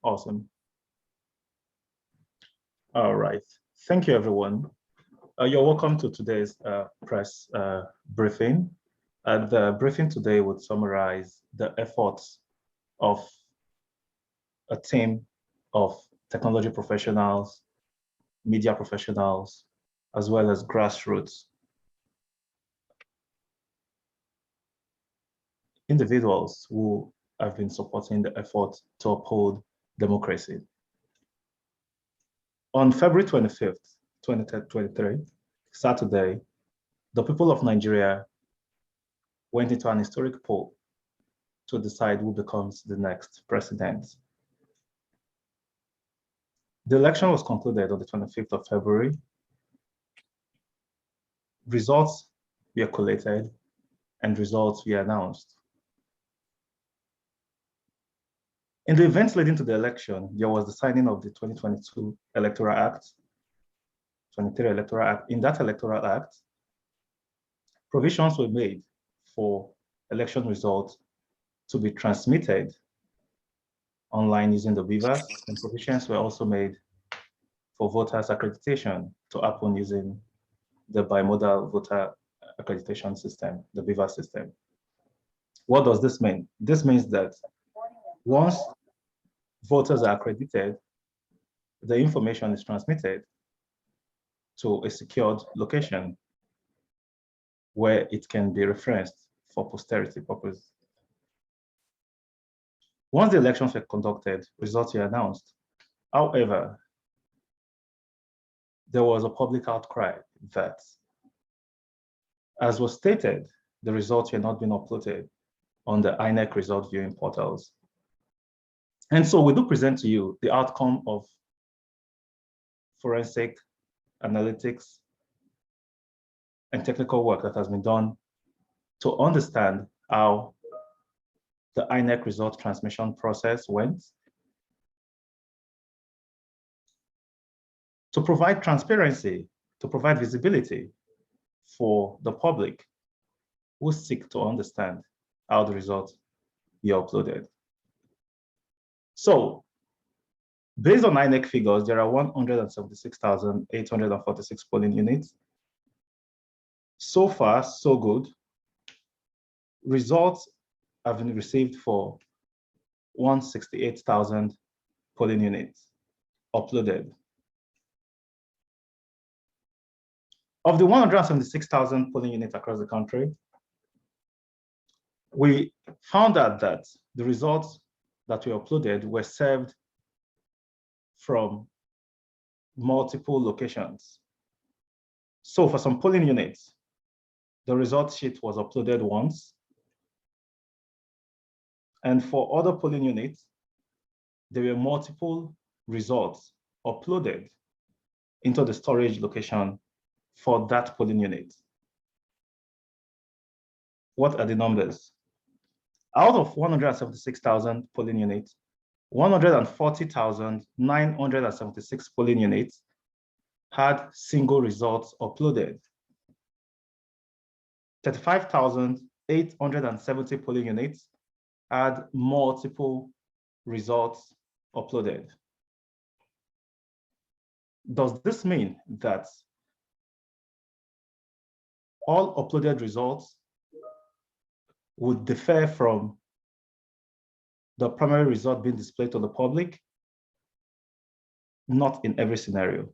Awesome. All right. Thank you, everyone. You're welcome to today's press briefing. The briefing today would summarize the efforts of a team of technology professionals, media professionals, as well as grassroots individuals who have been supporting the effort to uphold democracy. On February 25th, 2023, Saturday, the people of Nigeria went into an historic poll to decide who becomes the next president. The election was concluded on the 25th of February. Results were collated and results were announced. In the events leading to the election, there was the signing of the 2022 Electoral Act, 23 Electoral Act. In that Electoral Act, provisions were made for election results to be transmitted online using the BVAS, and provisions were also made for voters' accreditation to happen using the bimodal voter accreditation system, the BVAS system. What does this mean? This means that once voters are accredited, the information is transmitted to a secured location where it can be referenced for posterity purposes. Once the elections were conducted, results were announced. However, there was a public outcry that, as was stated, the results were not being uploaded on the INEC result viewing portals. And so we do present to you the outcome of forensic analytics and technical work that has been done to understand how the INEC result transmission process went, to provide transparency, to provide visibility for the public who seek to understand how the results be uploaded. So, based on INEC figures, there are 176,846 polling units. So far, so good. Results have been received for 168,000 polling units uploaded. Of the 176,000 polling units across the country, we found out that the results that were uploaded were served from multiple locations. So for some polling units, the result sheet was uploaded once. And for other polling units, there were multiple results uploaded into the storage location for that polling unit. What are the numbers? Out of 176,000 polling units, 140,976 polling units had single results uploaded. 35,870 polling units had multiple results uploaded. Does this mean that all uploaded results would differ from the primary result being displayed to the public? Not in every scenario.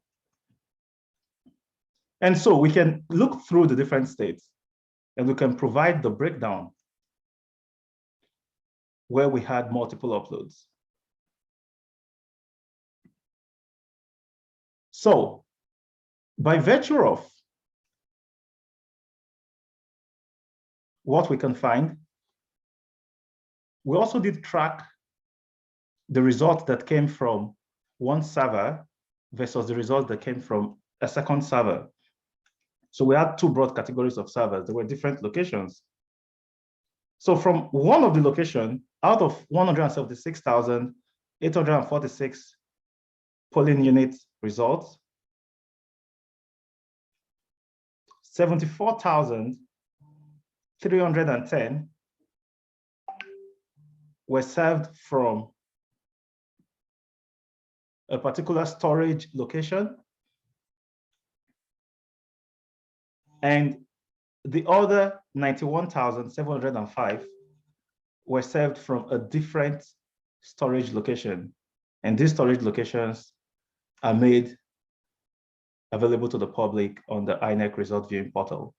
And so we can look through the different states and we can provide the breakdown where we had multiple uploads. So by virtue of what we can find, we also did track the results that came from one server versus the results that came from a second server. So we had two broad categories of servers. There were different locations. So from one of the locations, out of 176,846 polling unit results, 74,310 were served from a particular storage location, and the other 91,705 were served from a different storage location. And these storage locations are made available to the public on the INEC result viewing portal.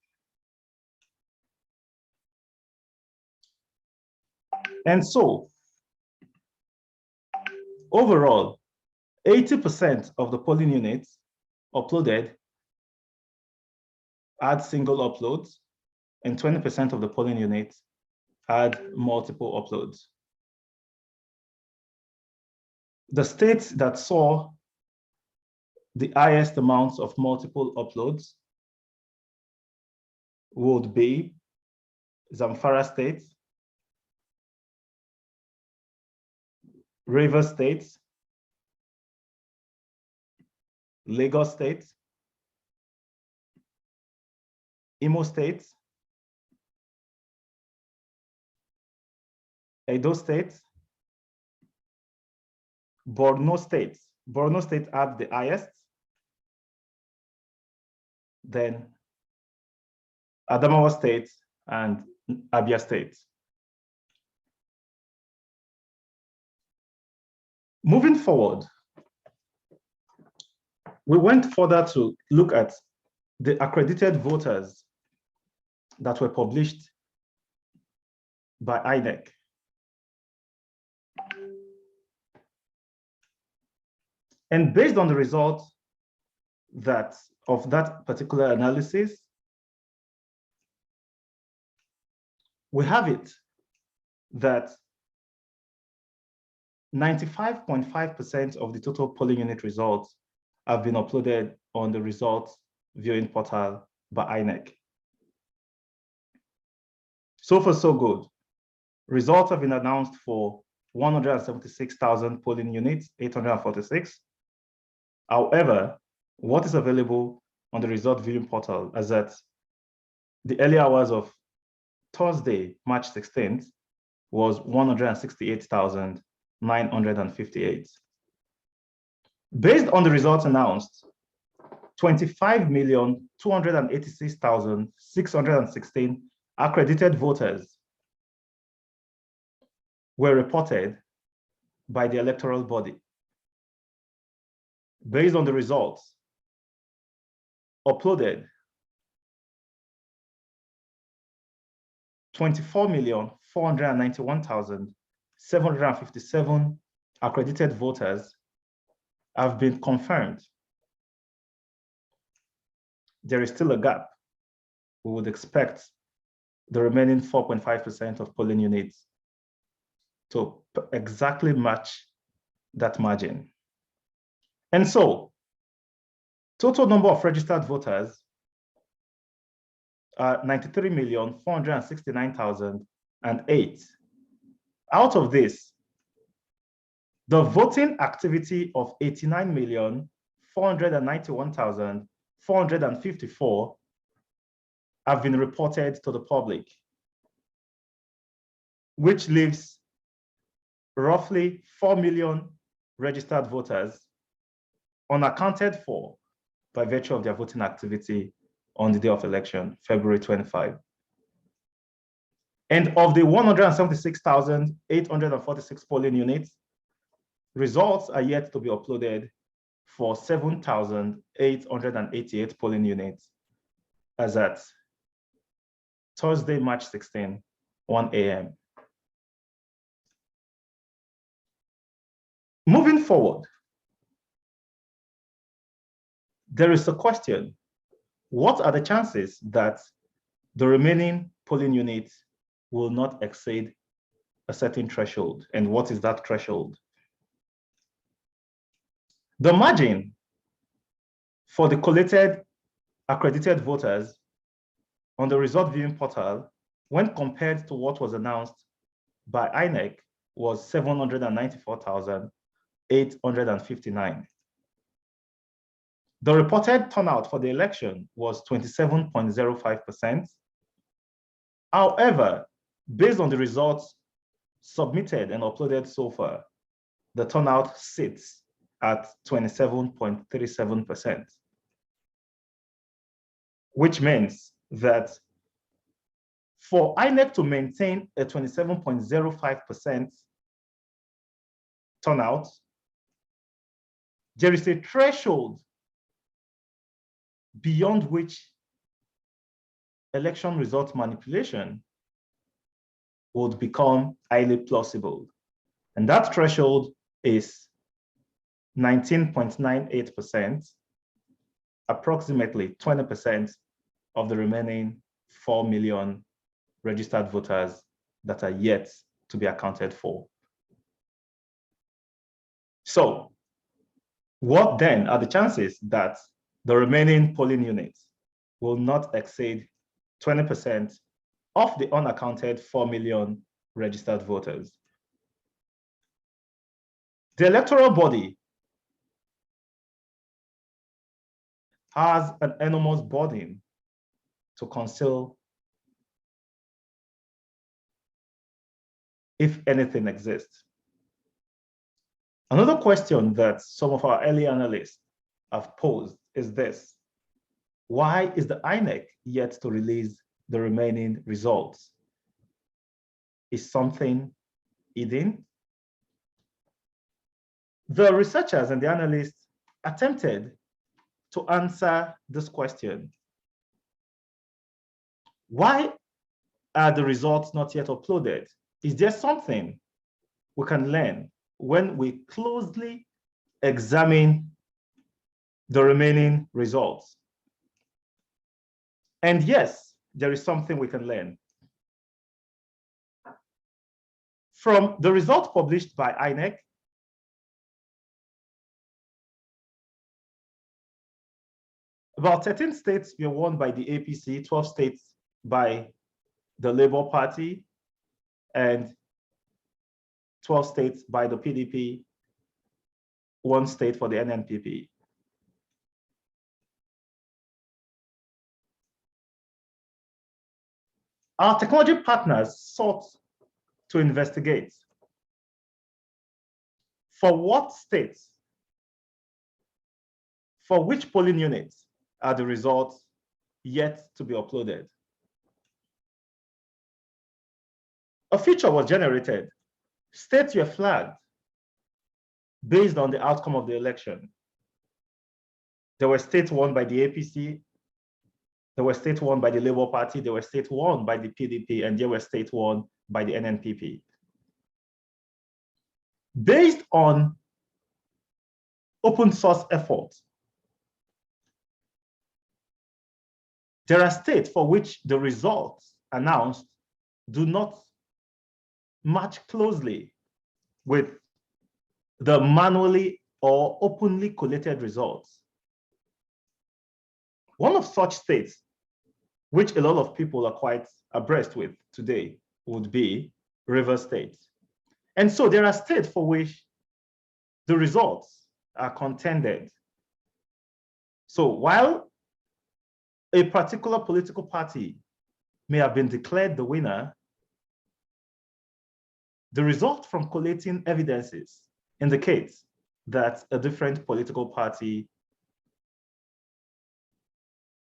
And so, overall, 80% of the polling units uploaded had single uploads, and 20% of the polling units had multiple uploads. The states that saw the highest amounts of multiple uploads would be Zamfara State, Rivers State, Lagos State, Imo State, Edo State, Borno State. Borno State had the highest, then Adamawa State and Abia State. Moving forward, we went further to look at the accredited voters that were published by INEC. And based on the results of that particular analysis, we have it that 95.5% of the total polling unit results have been uploaded on the results viewing portal by INEC. So far, so good. Results have been announced for 176,000 polling units, 846. However, what is available on the result viewing portal as at the early hours of Thursday, March 16th, was 168,958. Based on the results announced, 25,286,616 accredited voters were reported by the electoral body. Based on the results uploaded, 24,491,757 accredited voters have been confirmed. There is still a gap. We would expect the remaining 4.5% of polling units to exactly match that margin. And so, total number of registered voters are 93,469,008. Out of this, the voting activity of 89,491,454 have been reported to the public, which leaves roughly 4 million registered voters unaccounted for by virtue of their voting activity on the day of election, February 25. And of the 176,846 polling units, results are yet to be uploaded for 7,888 polling units as at Thursday, March 16, 1 a.m. Moving forward, there is a question: what are the chances that the remaining polling units will not exceed a certain threshold? And what is that threshold? The margin for the collated accredited voters on the result viewing portal, when compared to what was announced by INEC, was 794,859. The reported turnout for the election was 27.05%. However, based on the results submitted and uploaded so far, the turnout sits at 27.37%, which means that for INEC to maintain a 27.05% turnout, there is a threshold beyond which election result manipulation would become highly plausible. And that threshold is 19.98%, approximately 20% of the remaining 4 million registered voters that are yet to be accounted for. So, what then are the chances that the remaining polling units will not exceed 20% of the unaccounted 4 million registered voters? The electoral body has an enormous burden to conceal if anything exists. Another question that some of our early analysts have posed is this: why is the INEC yet to release the remaining results? Is something hidden? The researchers and the analysts attempted to answer this question. Why are the results not yet uploaded? Is there something we can learn when we closely examine the remaining results? And yes, there is something we can learn. From the results published by INEC, about 13 states were won by the APC, 12 states by the Labour Party, and 12 states by the PDP, 1 state for the NNPP. Our technology partners sought to investigate for what states, for which polling units are the results yet to be uploaded. A feature was generated. States were flagged based on the outcome of the election. There were states won by the APC, there were states won by the Labour Party, there were states won by the PDP, and there were states won by the NNPP. Based on open source efforts, there are states for which the results announced do not match closely with the manually or openly collated results. One of such states, which a lot of people are quite abreast with today, would be Rivers State. And so there are states for which the results are contended. So while a particular political party may have been declared the winner, the result from collating evidences indicates that a different political party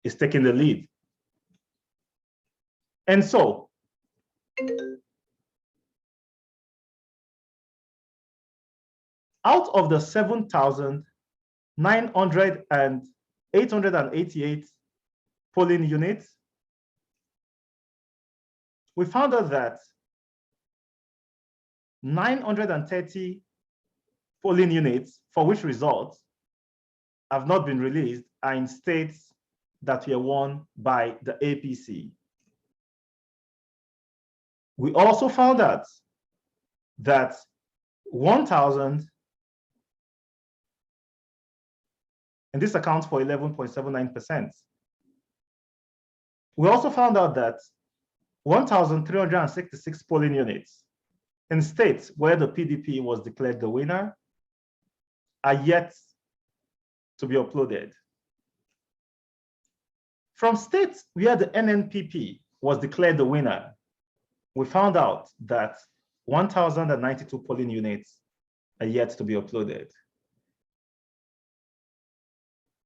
is taking the lead. And so, out of the 7,888 polling units, we found out that 930 polling units for which results have not been released are in states that were won by the APC. We also found out that 1,000, and this accounts for 11.79%. We also found out that 1,366 polling units in states where the PDP was declared the winner are yet to be uploaded. From states where the NNPP was declared the winner, we found out that 1,092 polling units are yet to be uploaded.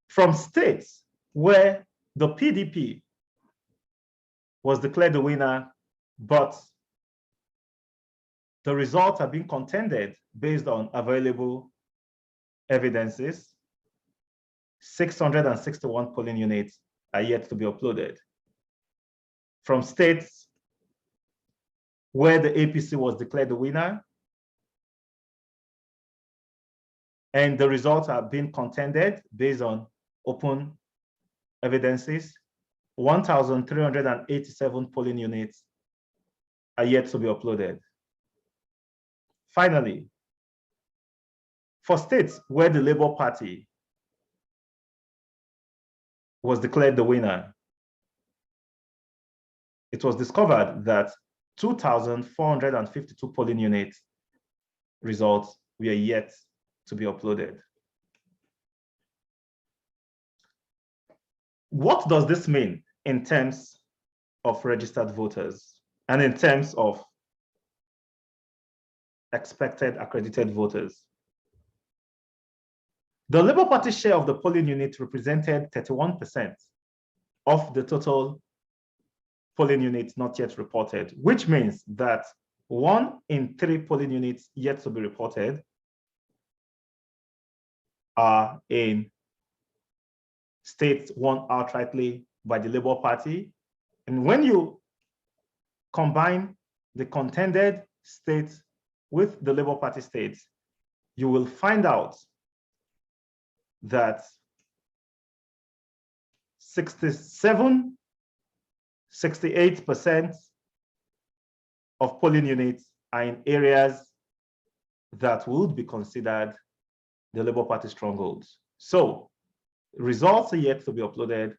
From states where the PDP was declared the winner, but the results are being contended based on available evidences, 661 polling units are yet to be uploaded. From states where the APC was declared the winner and the results are being contended based on open evidences, 1,387 polling units are yet to be uploaded. Finally, for states where the Labour Party was declared the winner, it was discovered that 2,452 polling units results were yet to be uploaded. What does this mean in terms of registered voters and in terms of expected accredited voters? The Labour Party share of the polling unit represented 31% of the total polling units not yet reported, which means that 1 in 3 polling units yet to be reported are in states won outrightly by the Labour Party. And when you combine the contended states with the Labour Party states, you will find out that 68% of polling units are in areas that would be considered the Labour Party strongholds. So results are yet to be uploaded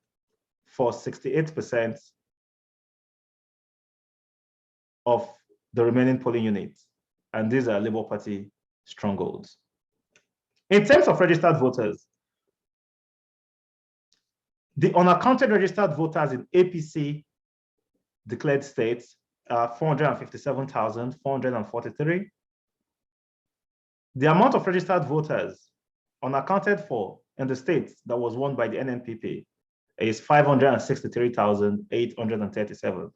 for 68% of the remaining polling units, and these are Labour Party strongholds. In terms of registered voters, the unaccounted registered voters in APC declared states are 457,443. The amount of registered voters unaccounted for in the states that was won by the NNPP is 563,837.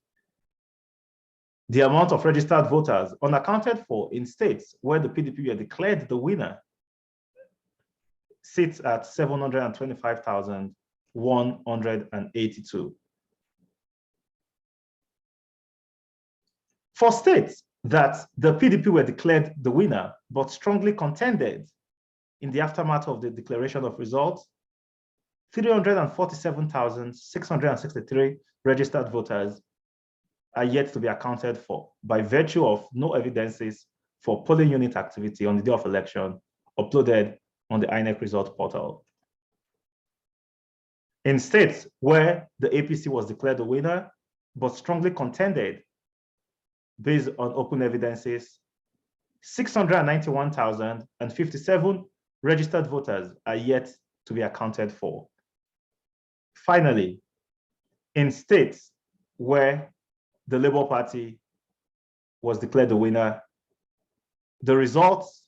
The amount of registered voters unaccounted for in states where the PDP were declared the winner sits at 725,182. For states that the PDP were declared the winner, but strongly contended in the aftermath of the declaration of results, 347,663 registered voters are yet to be accounted for by virtue of no evidences for polling unit activity on the day of election uploaded on the INEC result portal. In states where the APC was declared the winner, but strongly contended based on open evidences, 691,057 registered voters are yet to be accounted for. Finally, in states where the Labour Party was declared the winner, the results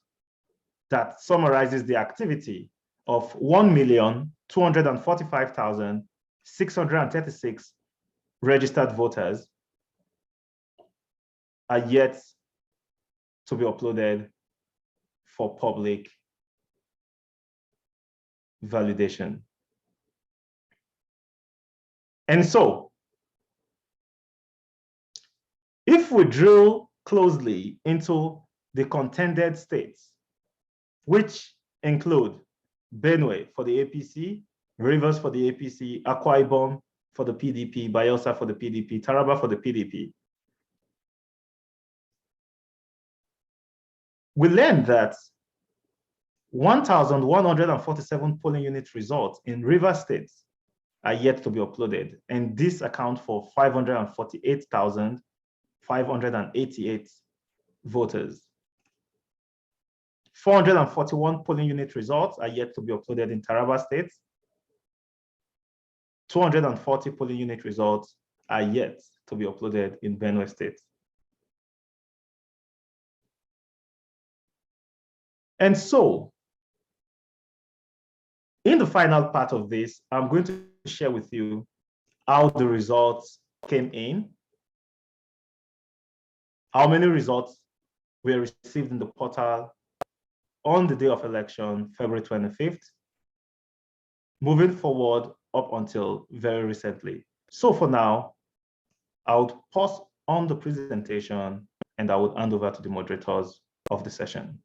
that summarizes the activity of 1,245,636 registered voters are yet to be uploaded for public validation. And so, if we drill closely into the contended states, which include Benue for the APC, Rivers for the APC, Akwa Ibom for the PDP, Bayelsa for the PDP, Taraba for the PDP, we learned that 1,147 polling unit results in Rivers State are yet to be uploaded, and this accounts for 548,588 voters. 441 polling unit results are yet to be uploaded in Taraba State. 240 polling unit results are yet to be uploaded in Benue State. And so, In the final part of this, I'm going to share with you how the results came in, how many results were received in the portal on the day of election, February 25th, moving forward up until very recently. So for now, I would pause on the presentation and I would hand over to the moderators of the session.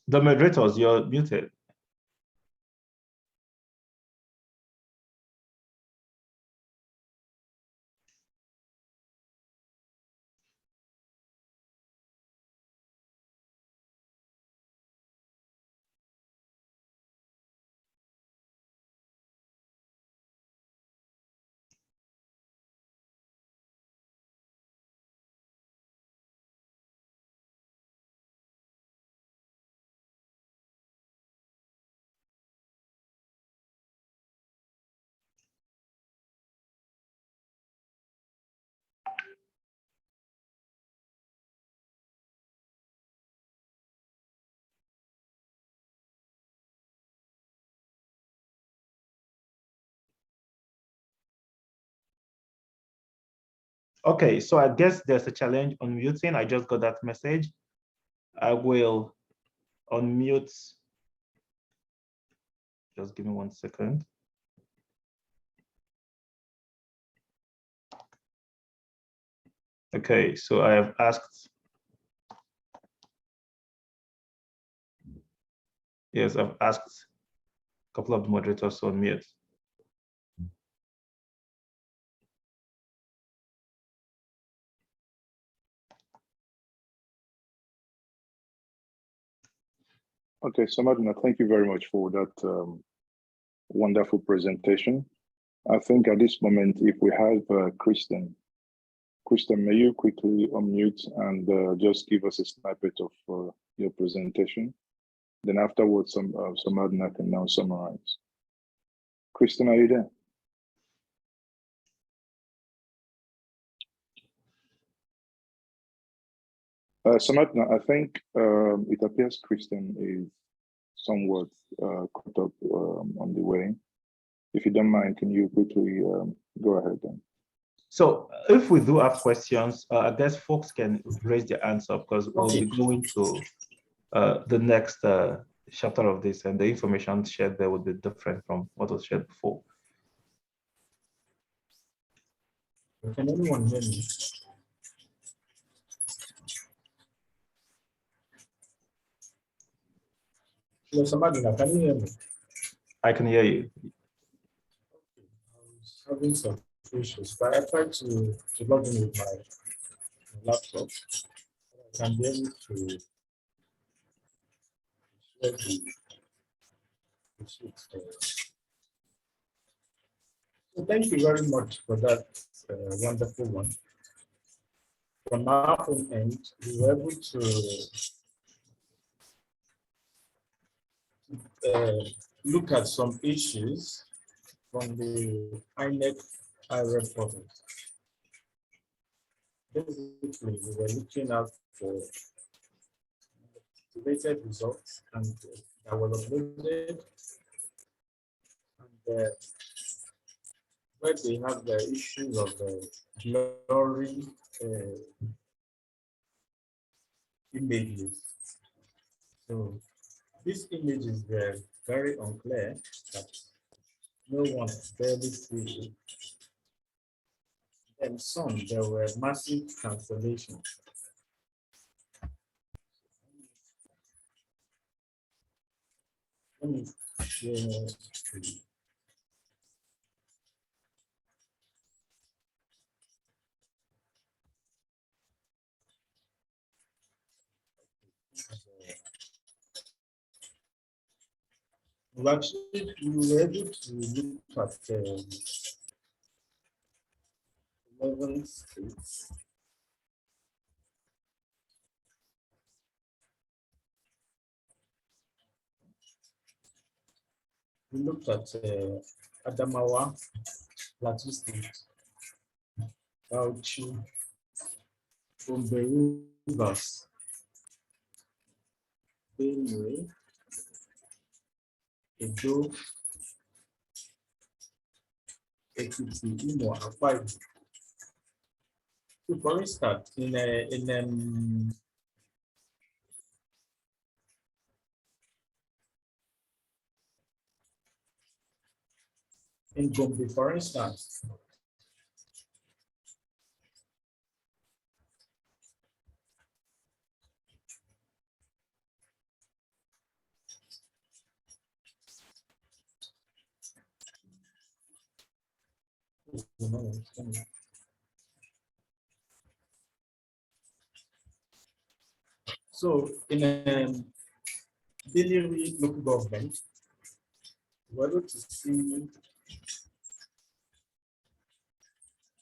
The moderators, you're muted. Okay, so I guess there's a challenge on muting. I just got that message. I will unmute. Just give me 1 second. Okay, so I have asked. Yes, I've asked a couple of the moderators to unmute. Okay, Samadina, thank you very much for that wonderful presentation. I think at this moment, if we have Kristen, may you quickly unmute and just give us a snippet of your presentation? Then afterwards, Samadina can now summarize. Kristen, are you there? Samadina, I think it appears Kristen is somewhat caught up on the way. If you don't mind, can you quickly go ahead then? So if we do have questions, I guess folks can raise their hands up because we'll be going to the next chapter of this, and the information shared there would be different from what was shared before. Can anyone hear me? Hello, Samadina, can you hear me? I can hear you. I was having some issues, but I tried to log in with my laptop. I can be able to share the sheet. So thank you very much for that wonderful one. From our own end, we were able to look at some issues from the INEC IREF portal. Basically, we were looking out for activated results and that was uploaded. And where they have the issues of the blurry images. So these images were very unclear that no one barely see it. And some, there were massive cancellations. Let me share screen. We were able to look at 11 states. We looked at Adamawa, Plateau State, Bauchi, Gombe Rivers, Benue, Edo, Ekiti, Imo, Akwa Ibom. So for instance, in Gombe, for instance, so in Delivery local government, we're able to see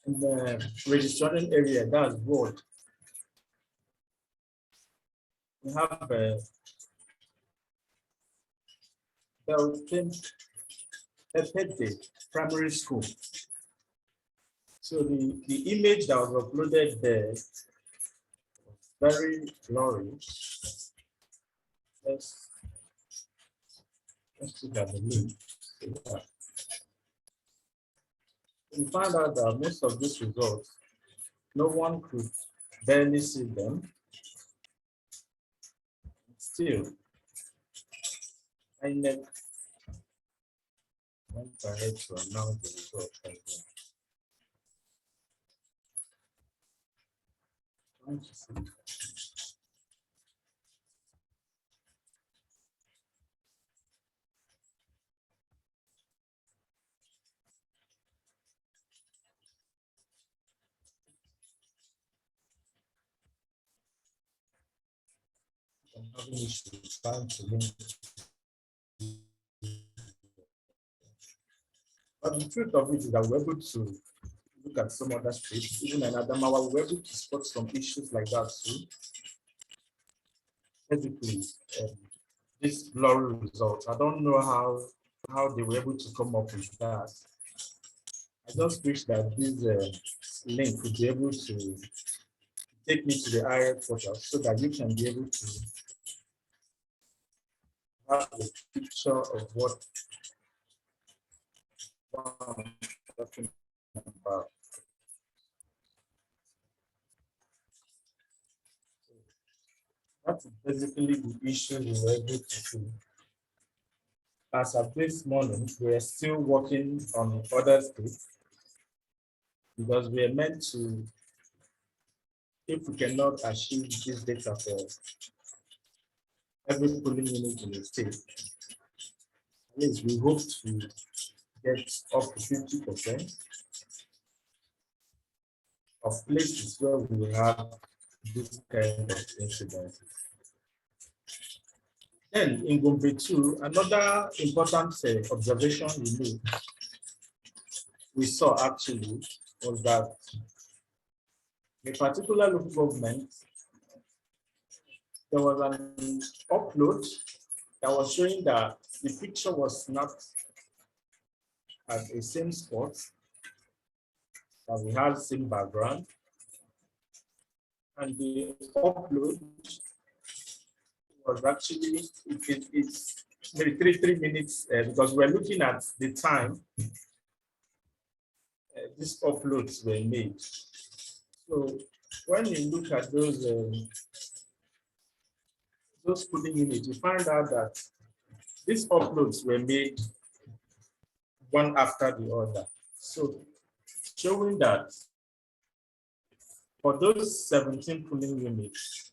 in the registration area, that's ward. We have Beltende Primary School. So the image that was uploaded there, very blurry. Let's look at the link. We find out that most of these results, no one could barely see them. Still, INEC went ahead to announce the results again. Trying to see. I'm having issues trying to link. But the truth of it is that we're able to look at some other states, even in Adamawa, we're able to spot some issues like that too. Basically, this blurry result, I don't know how they were able to come up with that. I just wish that this link would be able to take me to the IRF portal so that you can be able to have a picture of what I'm talking about. That's basically the issue we were able to see. As of this morning, we are still working on other states because we are meant to, if we cannot achieve this data for every polling unit in the state, at least we hope to get up to 50% of places where we have this kind of incidents. Then in Gombe 2, another important observation we saw actually was that a particular local government, there was an upload that was showing that the picture was not at the same spot, that we had same background, and the upload was actually it's maybe three minutes because we're looking at the time these uploads were made. So when you look at those polling units, you find out that these uploads were made one after the other. So showing that for those 17 polling units,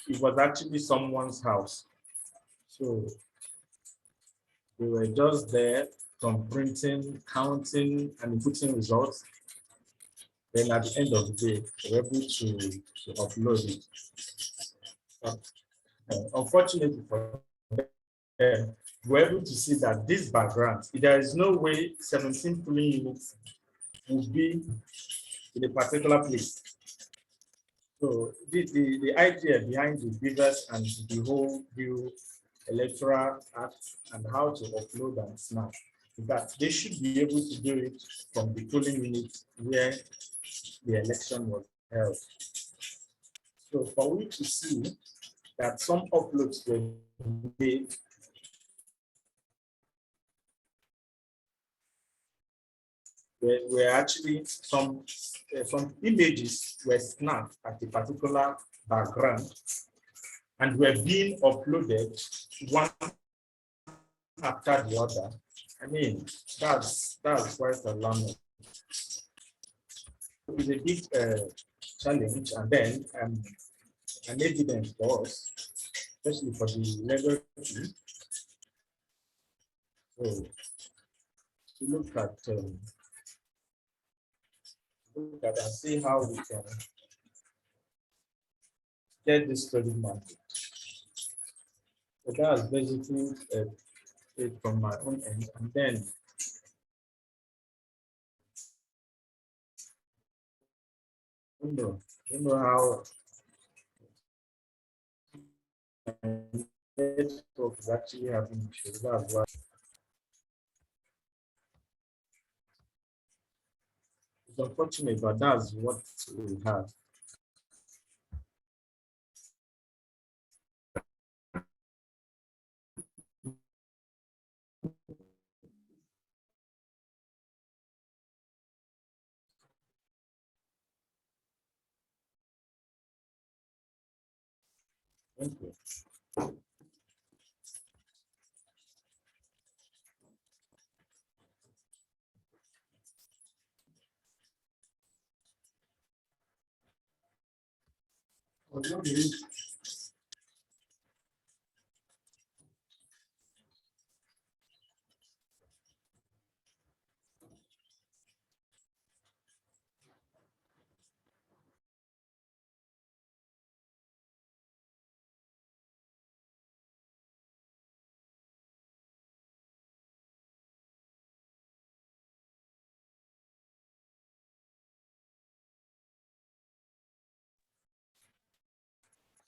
it was actually someone's house. So they were just there from printing, counting, and putting results. Then at the end of the day, they were able to upload it. Unfortunately for them, we're able to see that this background, there is no way 17 polling units will be in a particular place. So the idea behind the BVAS and the whole new electoral act and how to upload and snap is that they should be able to do it from the polling unit where the election was held. So for we to see that some uploads were made were actually some images were snapped at a particular background and were being uploaded one after the other. I mean, that's quite alarming. It's a big challenge, and then an evidence for us, especially for the legal team. So to look at and see how we can get this study market. So that's basically it from my own end, and then I don't know how network is actually having issues. That's why it's unfortunate, but that's what we have. Thank you.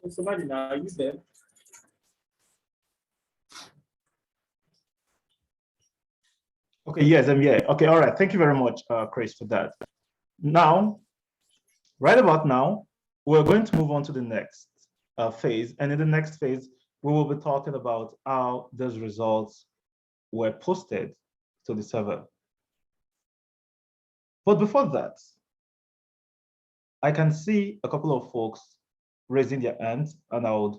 So somebody now, are you there? Okay, yes, I'm here. Okay, all right. Thank you very much, Chris, for that. Now, right about now, we're going to move on to the next phase. And in the next phase, we will be talking about how those results were posted to the server. But before that, I can see a couple of folks raising their hands, and I would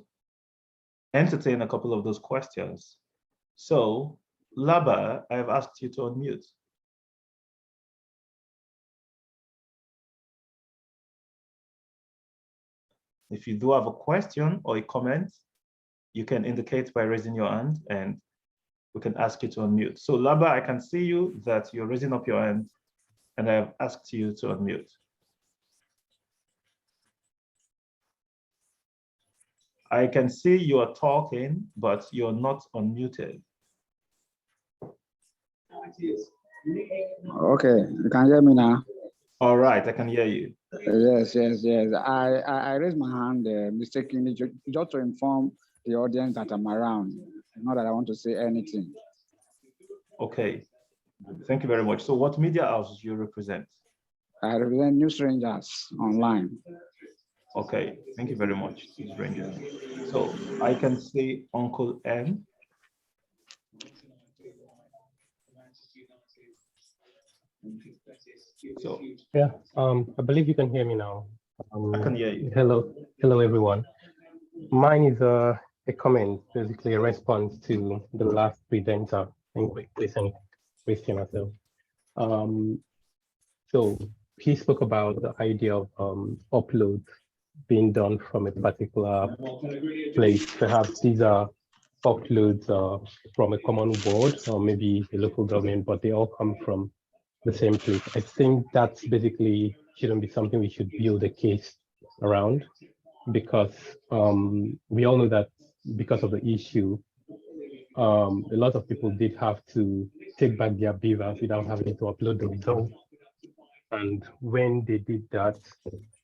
entertain a couple of those questions. So, Laba, I have asked you to unmute. If you do have a question or a comment, you can indicate by raising your hand and we can ask you to unmute. So Laba, I can see you that you're raising up your hand and I have asked you to unmute. I can see you are talking, but you're not unmuted. Okay, you can hear me now. All right, I can hear you. Yes. I raised my hand mistakenly just to inform the audience that I'm around. Not that I want to say anything. Okay, thank you very much. So what media house do you represent? I represent News Rangers online. Okay, thank you very much, News Rangers. So I can see Uncle M. So yeah, I believe you can hear me now. I can hear you. Hello everyone. Mine is a comment, basically a response to the last presenter and listen, Christian as well. So he spoke about the idea of uploads being done from a particular place. Perhaps these are uploads from a common board or maybe a local government, but they all come from the same place. I think that's basically shouldn't be something we should build a case around, because we all know that because of the issue, a lot of people did have to take back their BVAS without having to upload the result. And when they did that,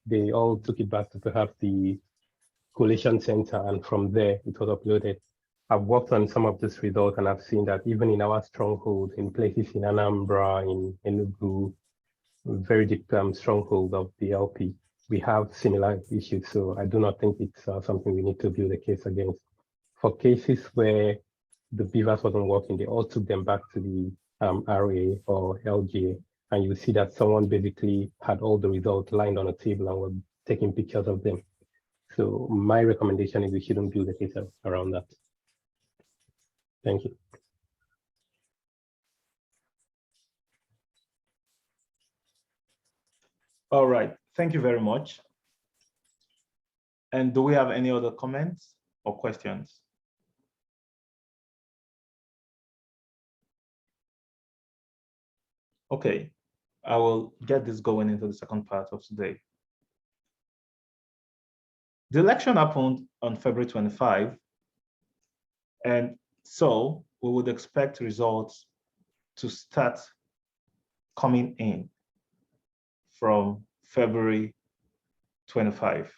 they all took it back to perhaps the collation center, and from there it was uploaded. I've worked on some of this results, and I've seen that even in our stronghold, in places in Anambra, in Enugu, very deep stronghold of the LP, we have similar issues. So I do not think it's something we need to build a case against. For cases where the BVAS wasn't working, they all took them back to the RA or LGA, and you see that someone basically had all the results lined on a table and was taking pictures of them. So my recommendation is we shouldn't build a case around that. Thank you. All right, thank you very much. And do we have any other comments or questions? Okay, I will get this going into the second part of today. The election happened on February 25, and so we would expect results to start coming in from February 25.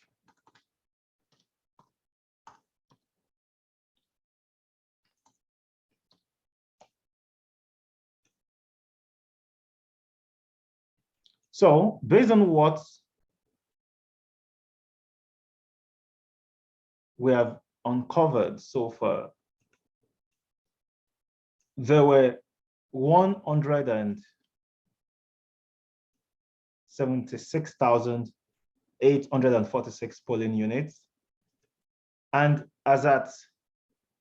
So based on what we have uncovered so far, there were 176,846 polling units. And as at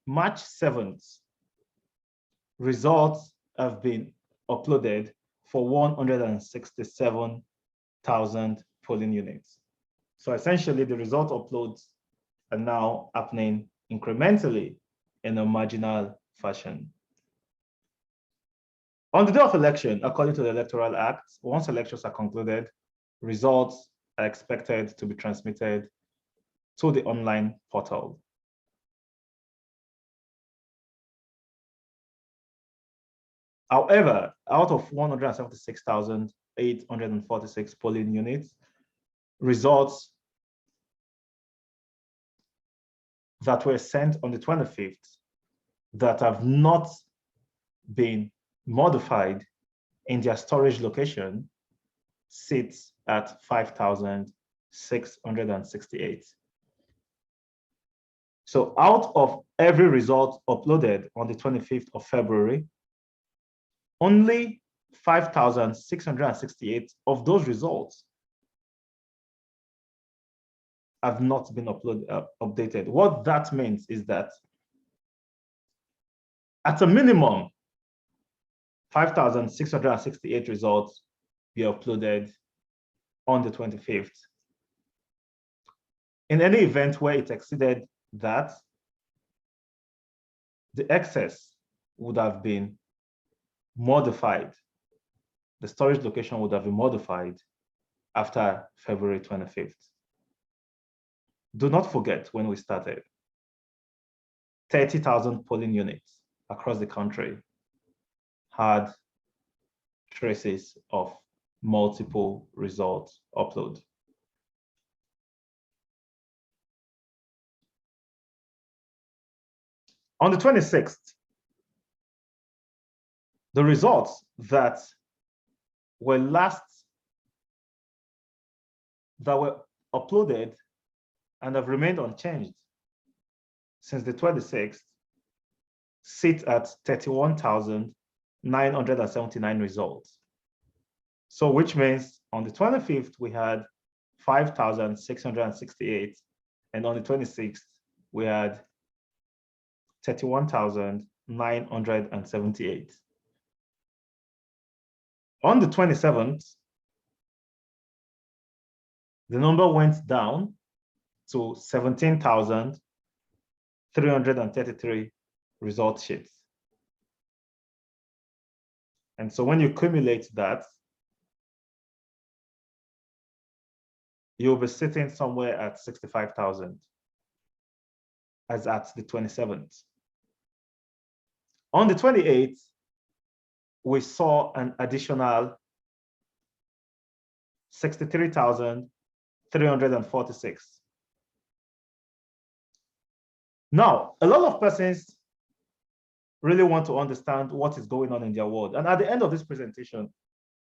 March 7th, results have been uploaded for 167,000 polling units. So essentially the result uploads are now happening incrementally in a marginal fashion. On the day of election, according to the Electoral Act, once elections are concluded, results are expected to be transmitted to the online portal. However, out of 176,846 polling units, results that were sent on the 25th that have not been modified in their storage location sits at 5,668. So out of every result uploaded on the 25th of February, only 5,668 of those results have not been updated. What that means is that at a minimum, 5,668 results be uploaded on the 25th. In any event where it exceeded that, the excess would have been modified. The storage location would have been modified after February 25th. Do not forget when we started, 30,000 polling units across the country had traces of multiple results upload. On the 26th, the results that were uploaded and have remained unchanged since the 26th sit at 31,979 results. So which means on the 25th, we had 5,668, and on the 26th, we had 31,978. On the 27th, the number went down to 17,333 result sheets. And so when you cumulate that, you'll be sitting somewhere at 65,000 as at the 27th. On the 28th, we saw an additional 63,346. Now, a lot of persons really want to understand what is going on in their world. And at the end of this presentation,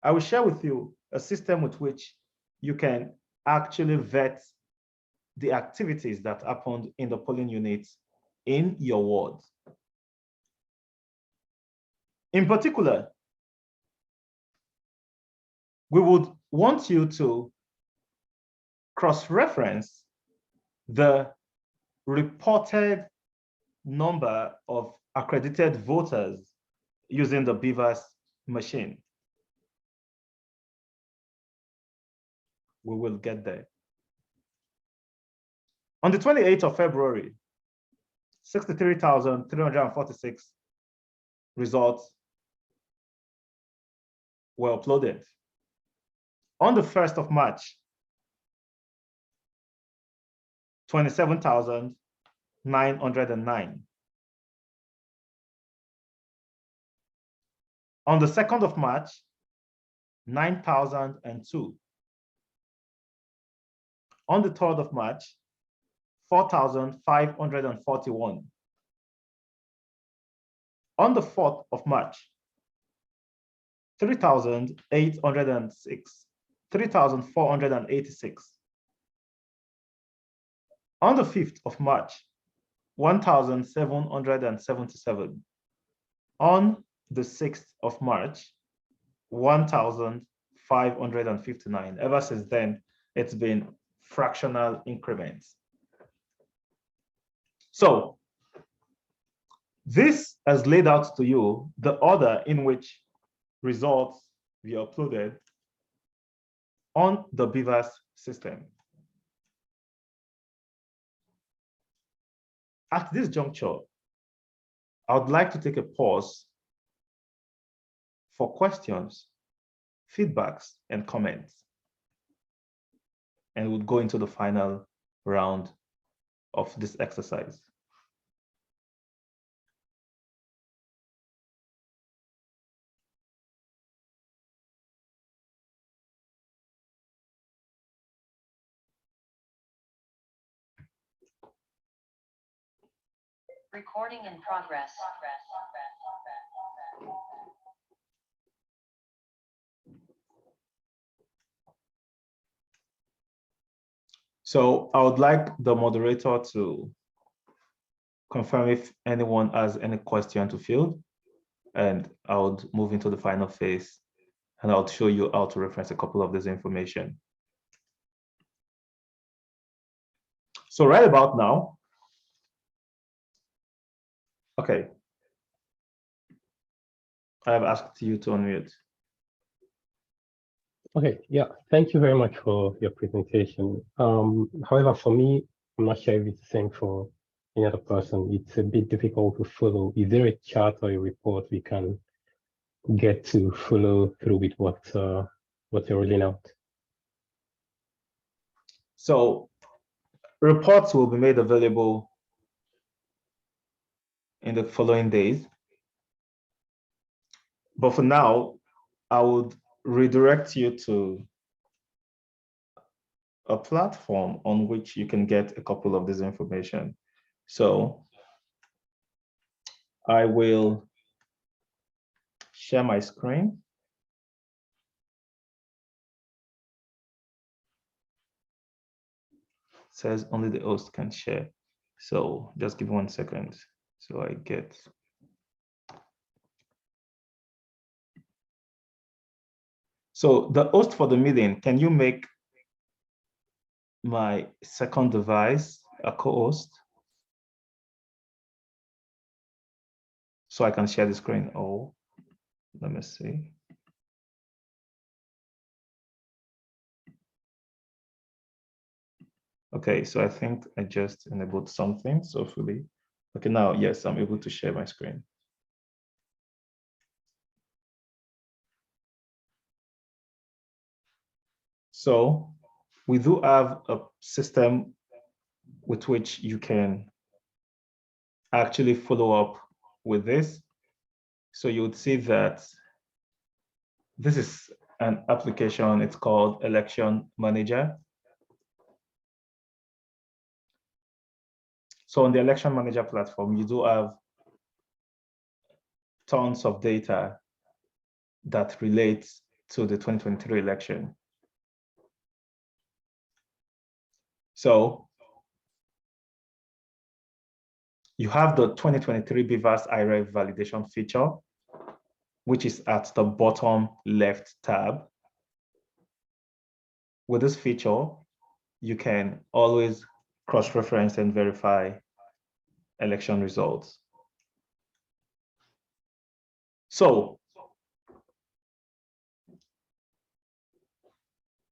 I will share with you a system with which you can actually vet the activities that happened in the polling units in your ward. In particular, we would want you to cross-reference the reported number of accredited voters using the BVAS machine. We will get there. On the 28th of February, 63,346 results were uploaded. On the 1st of March, 27,909. On the 2nd of March, 9,002. On the 3rd of March, 4,541. On the 4th of March, 3,806, 3,486. On the 5th of March, 1,777. On the 6th of March, 1,559. Ever since then, it's been fractional increments. So this has laid out to you the order in which results were uploaded on the BVAS system. At this juncture, I would like to take a pause for questions, feedbacks, and comments, and we'll go into the final round of this exercise. Recording in progress. So I would like the moderator to confirm if anyone has any question to field, and I would move into the final phase, and I'll show you how to reference a couple of this information. So right about now, okay, I have asked you to unmute. Okay, yeah, thank you very much for your presentation. However, for me, I'm not sure if it's the same for any other person. It's a bit difficult to follow. Is there a chart or a report we can get to follow through with what you're rolling out? So reports will be made available in the following days. But for now, I would redirect you to a platform on which you can get a couple of this information. So I will share my screen. It says only the host can share. So just give 1 second so I get. So the host for the meeting, can you make my second device a co-host so I can share the screen? Oh, let me see. Okay, so I think I just enabled something, so hopefully. Okay, now, yes, I'm able to share my screen. So we do have a system with which you can actually follow up with this. So you would see that this is an application. It's called Election Manager. So on the Election Manager platform, you do have tons of data that relates to the 2023 election. So you have the 2023 BVAS IREV validation feature, which is at the bottom left tab. With this feature, you can always cross-reference and verify election results. So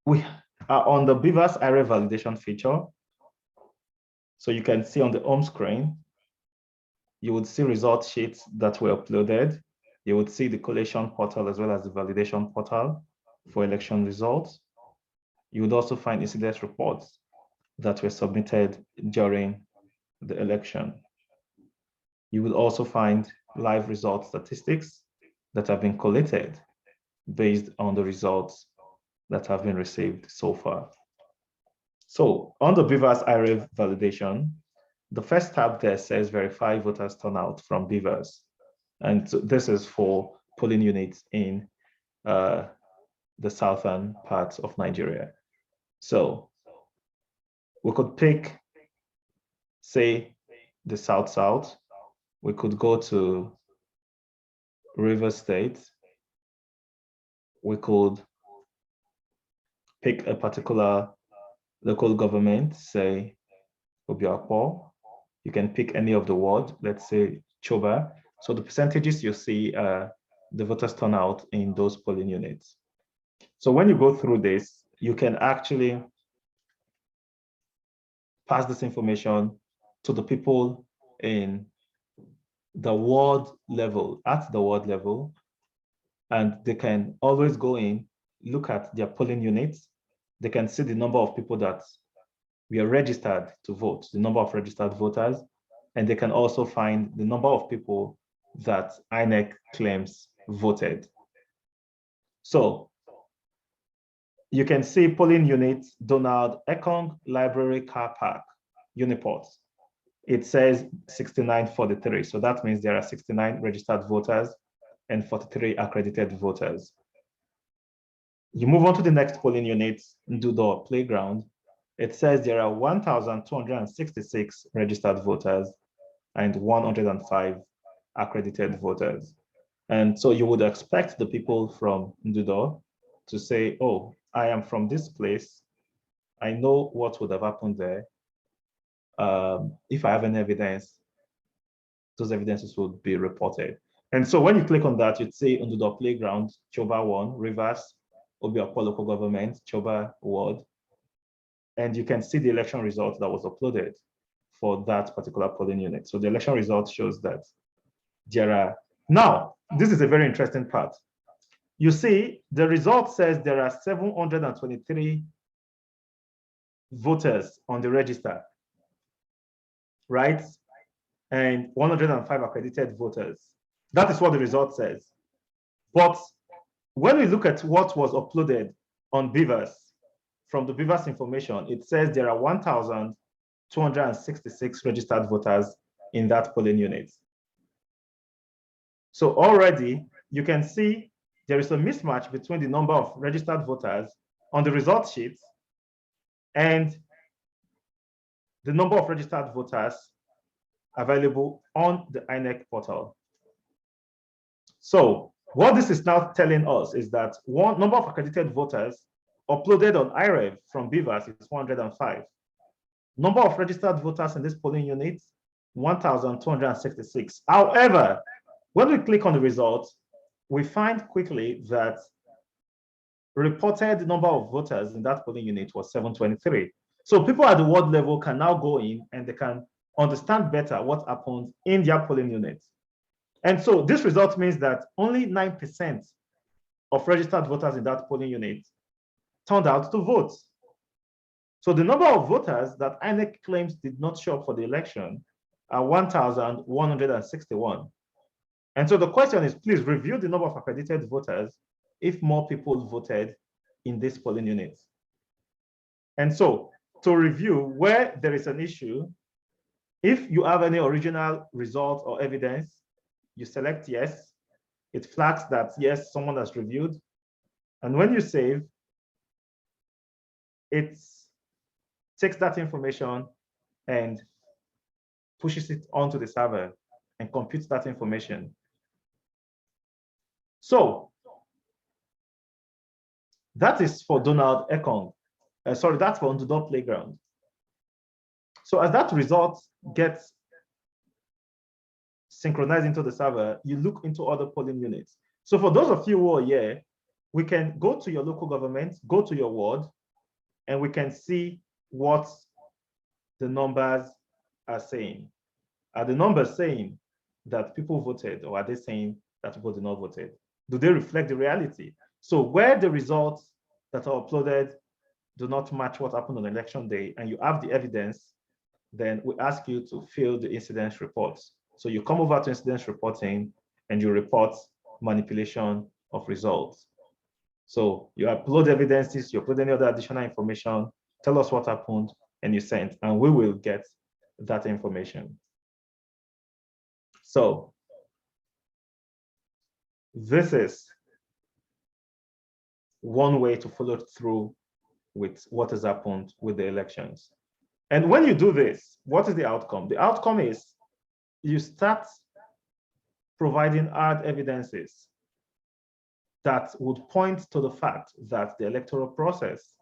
we are on the BVAS IREV validation feature. So you can see on the home screen, you would see result sheets that were uploaded. You would see the collation portal as well as the validation portal for election results. You would also find incident reports that were submitted during the election. You will also find live result statistics that have been collated based on the results that have been received so far. So on the BVAS IREV validation, the first tab there says verify voters turnout from BVAS. And so this is for polling units in the southern parts of Nigeria. So we could pick, say, the South. We could go to Rivers State. We could pick a particular local government, say Obiakpo. You can pick any of the ward, let's say Choba. So the percentages you see are the voters turnout in those polling units. So when you go through this, you can actually pass this information to the people in the ward level, at the ward level, and they can always go in, look at their polling units. They can see the number of people that were registered to vote, the number of registered voters, and they can also find the number of people that INEC claims voted. So you can see polling units, Donald Ekong Library Car Park, Uniport. It says 6943. So that means there are 69 registered voters and 43 accredited voters. You move on to the next polling unit, Ndudo Playground. It says there are 1,266 registered voters and 105 accredited voters. And so you would expect the people from Ndudo to say, oh, I am from this place. I know what would have happened there. If I have any evidence, those evidences would be reported. And so when you click on that, you'd see Ndudo Playground, Choba 1, Rivers, Obiakpo Local Government, Choba Ward. And you can see the election result that was uploaded for that particular polling unit. So the election result shows that there are, now, this is a very interesting part. You see, the result says there are 723 voters on the register, right? And 105 accredited voters. That is what the result says. But when we look at what was uploaded on BVAS, from the BVAS information, it says there are 1,266 registered voters in that polling unit. So already you can see there is a mismatch between the number of registered voters on the result sheet and the number of registered voters available on the INEC portal. So what this is now telling us is that one number of accredited voters uploaded on IREV from BVAS is 105. Number of registered voters in this polling unit, 1,266. However, when we click on the results, we find quickly that reported number of voters in that polling unit was 723. So people at the ward level can now go in and they can understand better what happened in their polling units. And so this result means that only 9% of registered voters in that polling unit turned out to vote. So the number of voters that INEC claims did not show up for the election are 1,161. And so the question is, please review the number of accredited voters if more people voted in this polling unit. And so to review, where there is an issue, if you have any original result or evidence, you select yes. It flags that yes, someone has reviewed. And when you save, it takes that information and pushes it onto the server and computes that information. So that is for Donald Ekong. Sorry, that's for Ndudo Playground. So as that result gets synchronized into the server, you look into other polling units. So for those of you who are here, we can go to your local government, go to your ward, and we can see what the numbers are saying. Are the numbers saying that people voted, or are they saying that people did not vote? Do they reflect the reality? So where the results that are uploaded do not match what happened on election day, and you have the evidence, then we ask you to fill the incidence reports. So you come over to incidence reporting and you report manipulation of results. So you upload evidences, you upload any other additional information, tell us what happened, and you send, and we will get that information. So this is one way to follow through with what has happened with the elections. And when you do this, what is the outcome? The outcome is you start providing hard evidences that would point to the fact that the electoral process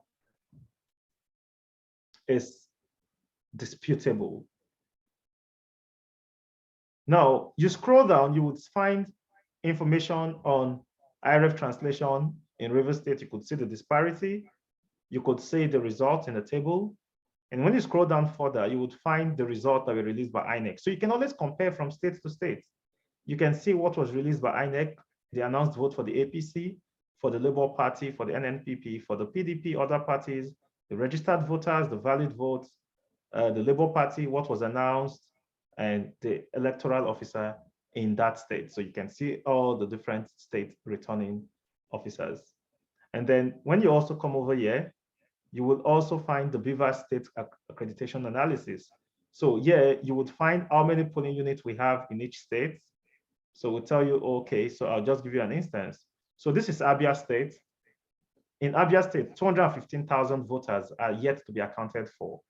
is disputable. Now, you scroll down, you would find information on IRF translation in Rivers State. You could see the disparity. You could see the results in the table. And when you scroll down further, you would find the results that were released by INEC. So you can always compare from state to state. You can see what was released by INEC, the announced vote for the APC, for the Labour Party, for the NNPP, for the PDP, other parties, the registered voters, the valid votes, the Labour Party, what was announced, and the electoral officer in that state. So you can see all the different state returning officers. And then when you also come over here, you will also find the BVAS state accreditation analysis. So yeah, you would find how many polling units we have in each state. So we'll tell you, okay, so I'll just give you an instance. So this is Abia State. In Abia State, 215,000 voters are yet to be accounted for.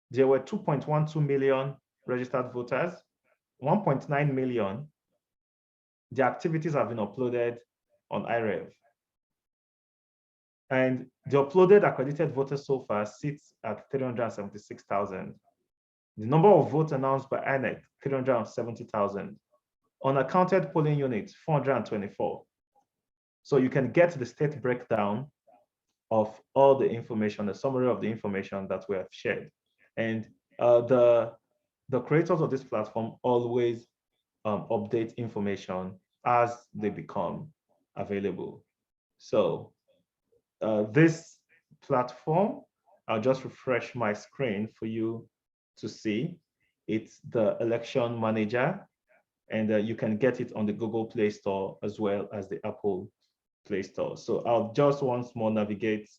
There were 2.12 million registered voters, 1.9 million. The activities have been uploaded on IREV. And the uploaded accredited voters so far sits at 376,000. The number of votes announced by INEC, 370,000. Unaccounted polling units, 424. So you can get the state breakdown of all the information, the summary of the information that we have shared. And the creators of this platform always update information as they become available. So this platform, I'll just refresh my screen for you to see. It's the election manager, and you can get it on the Google Play Store as well as the Apple Play Store. So I'll just once more navigate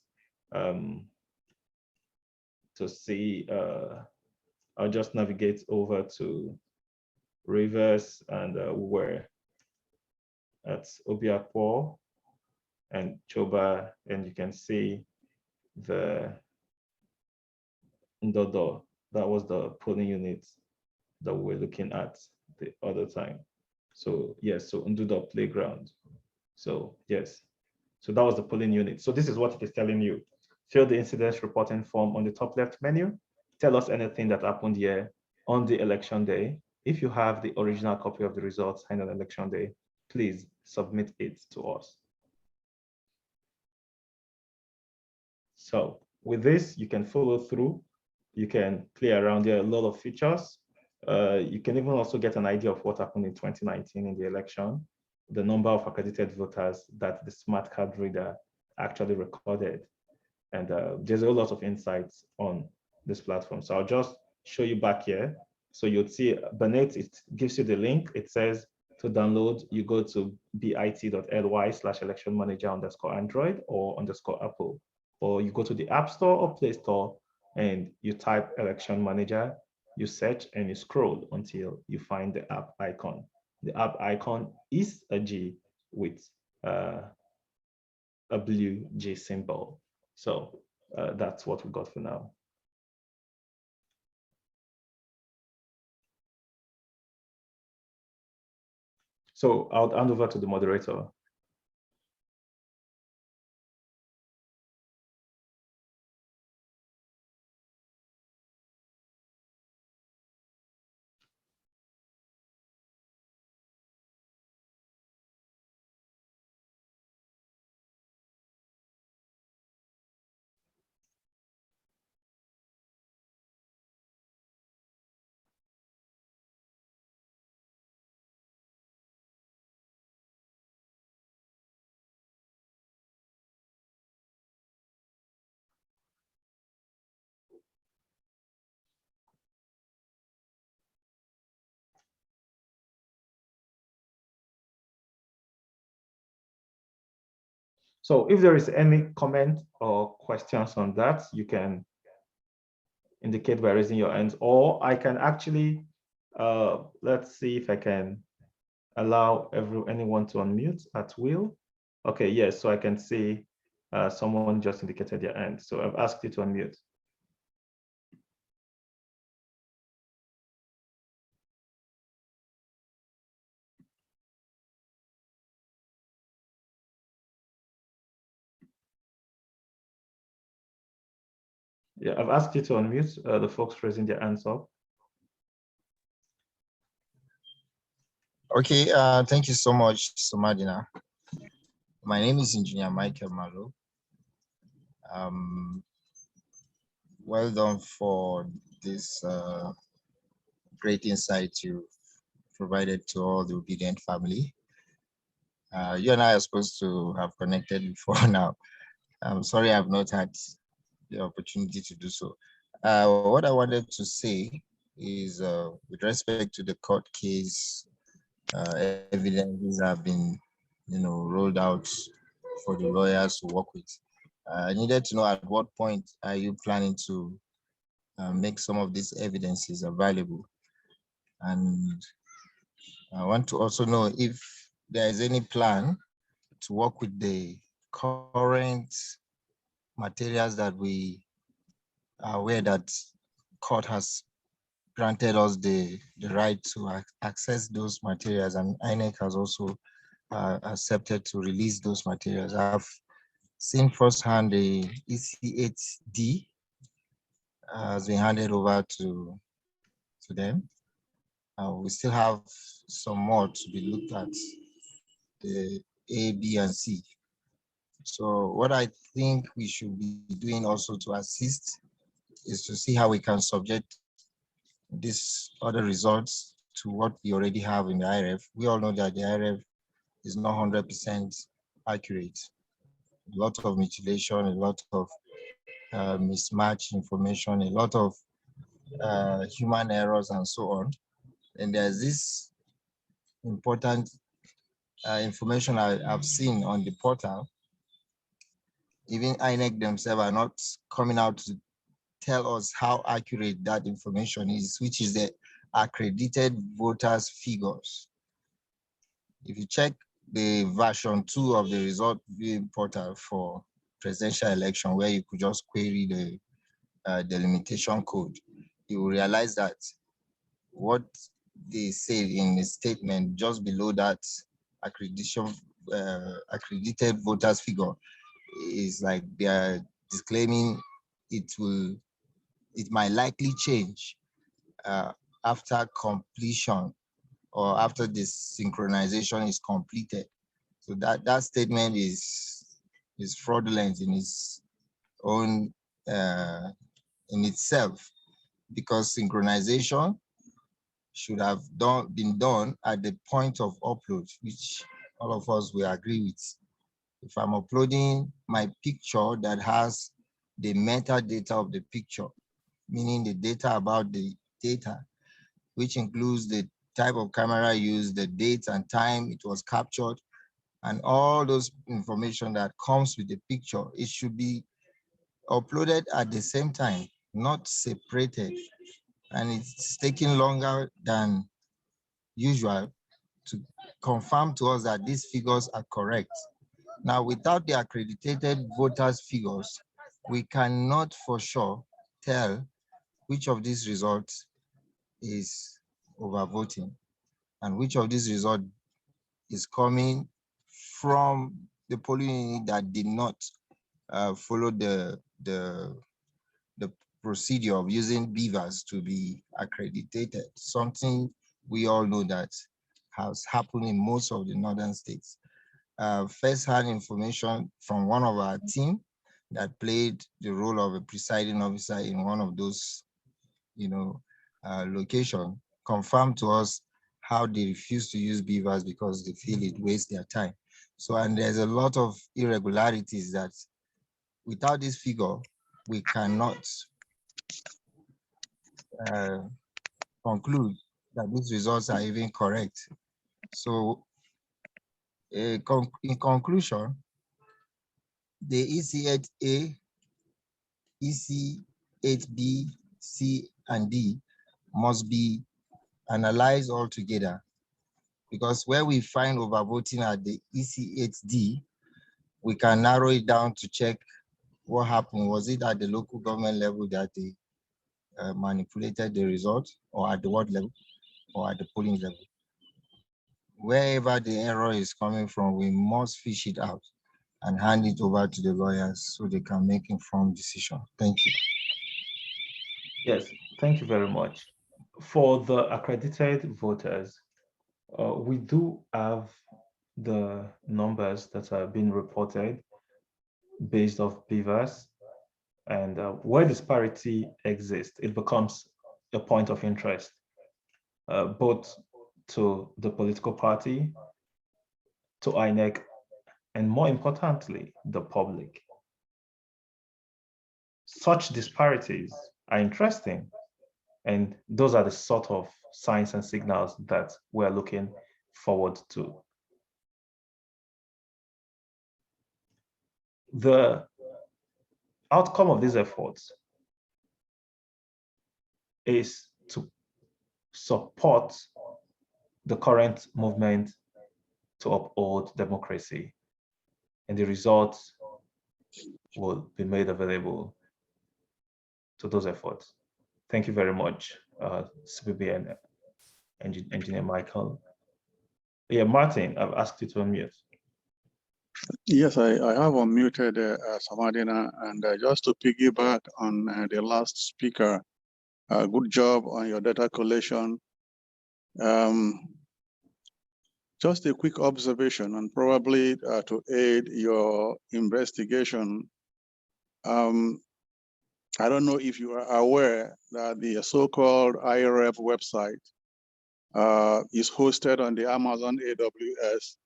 to see, I'll just navigate over to Rivers, and we're at Obiakpo and Choba, and you can see the Ndodo. That was the polling unit that we were looking at the other time. So yes, so Ndodo Playground. So yes, so that was the polling unit. So this is what it is telling you. Fill the incidence reporting form on the top left menu. Tell us anything that happened here on the election day. If you have the original copy of the results signed on election day, please submit it to us. So with this, you can follow through. You can play around. There are a lot of features. You can even also get an idea of what happened in 2019 in the election, the number of accredited voters that the smart card reader actually recorded. And there's a lot of insights on this platform. So I'll just show you back here. So you'll see beneath, it gives you the link. It says to download, you go to bit.ly/election-manager_Android or _Apple, or you go to the App Store or Play Store and you type Election Manager, you search and you scroll until you find the app icon. The app icon is a G with a blue G symbol. So that's what we got for now. So I'll hand over to the moderator. So if there is any comment or questions on that, you can indicate by raising your hands, or I can actually, let's see if I can allow anyone to unmute at will. Okay, yes, so I can see someone just indicated their hand. So I've asked you to unmute. Yeah, I've asked you to unmute the folks raising their hands up. Okay, thank you so much, Somadina. My name is Engineer Michael Malo. Well done for this great insight you provided to all the obedient family. You and I are supposed to have connected before now. I'm sorry I've not had the opportunity to do so. What I wanted to say is with respect to the court case, evidences have been, rolled out for the lawyers to work with. I needed to know at what point are you planning to make some of these evidences available? And I want to also know if there is any plan to work with the current materials that we are aware that court has granted us the right to access those materials, and INEC has also accepted to release those materials. I've seen firsthand the EC8D has been handed over to them. We still have some more to be looked at, the A, B, and C. So what I think we should be doing also to assist is to see how we can subject these other results to what we already have in the IRF. We all know that the IRF is not 100% accurate. A lot of mutilation, a lot of mismatched information, a lot of human errors and so on. And there's this important information I've seen on the portal. Even INEC themselves are not coming out to tell us how accurate that information is, which is the accredited voters figures. If you check the version 2 of the result viewing portal for presidential election, where you could just query the delimitation code, you will realize that what they say in the statement just below that accredited voters figure is like they are disclaiming it might likely change after completion or after the synchronization is completed. So that statement is fraudulent in its own in itself, because synchronization should have been done at the point of upload, which all of us will agree with. If I'm uploading my picture that has the metadata of the picture, meaning the data about the data, which includes the type of camera used, the date and time it was captured, and all those information that comes with the picture. It should be uploaded at the same time, not separated. And it's taking longer than usual to confirm to us that these figures are correct. Now, without the accredited voters' figures, we cannot for sure tell which of these results is overvoting and which of these results is coming from the polling unit that did not follow the procedure of using BVAS to be accredited, something we all know that has happened in most of the northern states. First-hand information from one of our team that played the role of a presiding officer in one of those, location confirmed to us how they refuse to use BVAS because they feel it wastes their time. So, and there's a lot of irregularities that without this figure, we cannot conclude that these results are even correct. So in conclusion, the EC8A, EC8B, C, and D must be analyzed all together, because where we find overvoting at the EC8D, we can narrow it down to check what happened. Was it at the local government level that they manipulated the result, or at the ward level, or at the polling level? Wherever the error is coming from, we must fish it out and hand it over to the lawyers so they can make informed decision. Thank you. Yes, thank you very much. For the accredited voters, we do have the numbers that are being reported based off BVAS, and where disparity exists, it becomes a point of interest, both to the political party, to INEC, and more importantly, the public. Such disparities are interesting, and those are the sort of signs and signals that we're looking forward to. The outcome of these efforts is to support the current movement to uphold democracy, and the results will be made available to those efforts. Thank you very much, CPB and Engineer Michael. Yeah, Martin, I've asked you to unmute. Yes, I have unmuted Samadina, and just to piggyback on the last speaker, good job on your data collation. Just a quick observation, and probably to aid your investigation. I don't know if you are aware that the so-called IRF website is hosted on the Amazon AWS.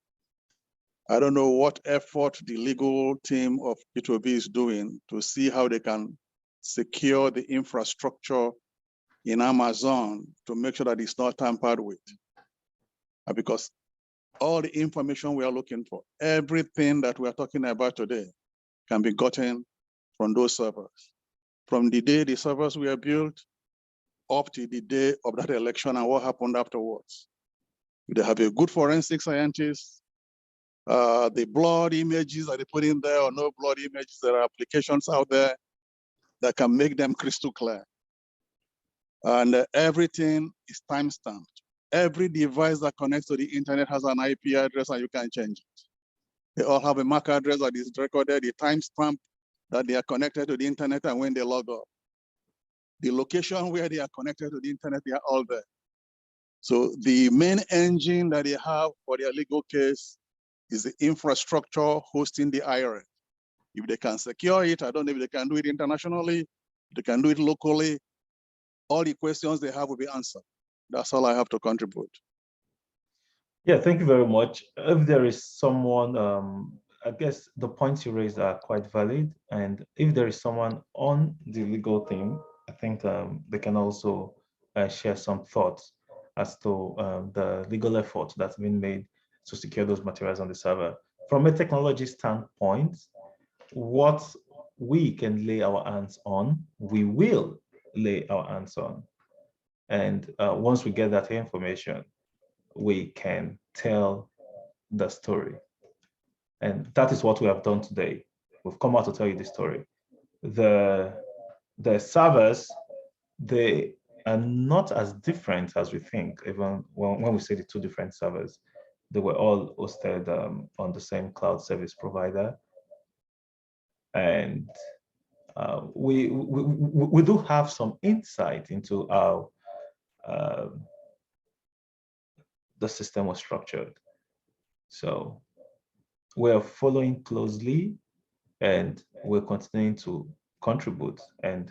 I don't know what effort the legal team of P2B is doing to see how they can secure the infrastructure in Amazon to make sure that it's not tampered with. Because all the information we are looking for, everything that we are talking about today can be gotten from those servers. From the day the servers were built up to the day of that election and what happened afterwards. If they have a good forensic scientist, the blood images that they put in there or no blood images, there are applications out there that can make them crystal clear. And everything is time-stamped. Every device that connects to the internet has an IP address and you can change it. They all have a MAC address that is recorded, the timestamp that they are connected to the internet and when they log off. The location where they are connected to the internet, they are all there. So the main engine that they have for their legal case is the infrastructure hosting the IRF. If they can secure it, I don't know if they can do it internationally, if they can do it locally, all the questions they have will be answered. That's all I have to contribute. Yeah, thank you very much. If there is someone, I guess the points you raised are quite valid. And if there is someone on the legal team, I think they can also share some thoughts as to the legal effort that's been made to secure those materials on the server. From a technology standpoint, what we can lay our hands on, we will lay our hands on. And once we get that information, we can tell the story. And that is what we have done today. We've come out to tell you the story. The servers, they are not as different as we think, even when we say the two different servers. They were all hosted on the same cloud service provider. And we do have some insight into how the system was structured. So we're following closely, and we're continuing to contribute and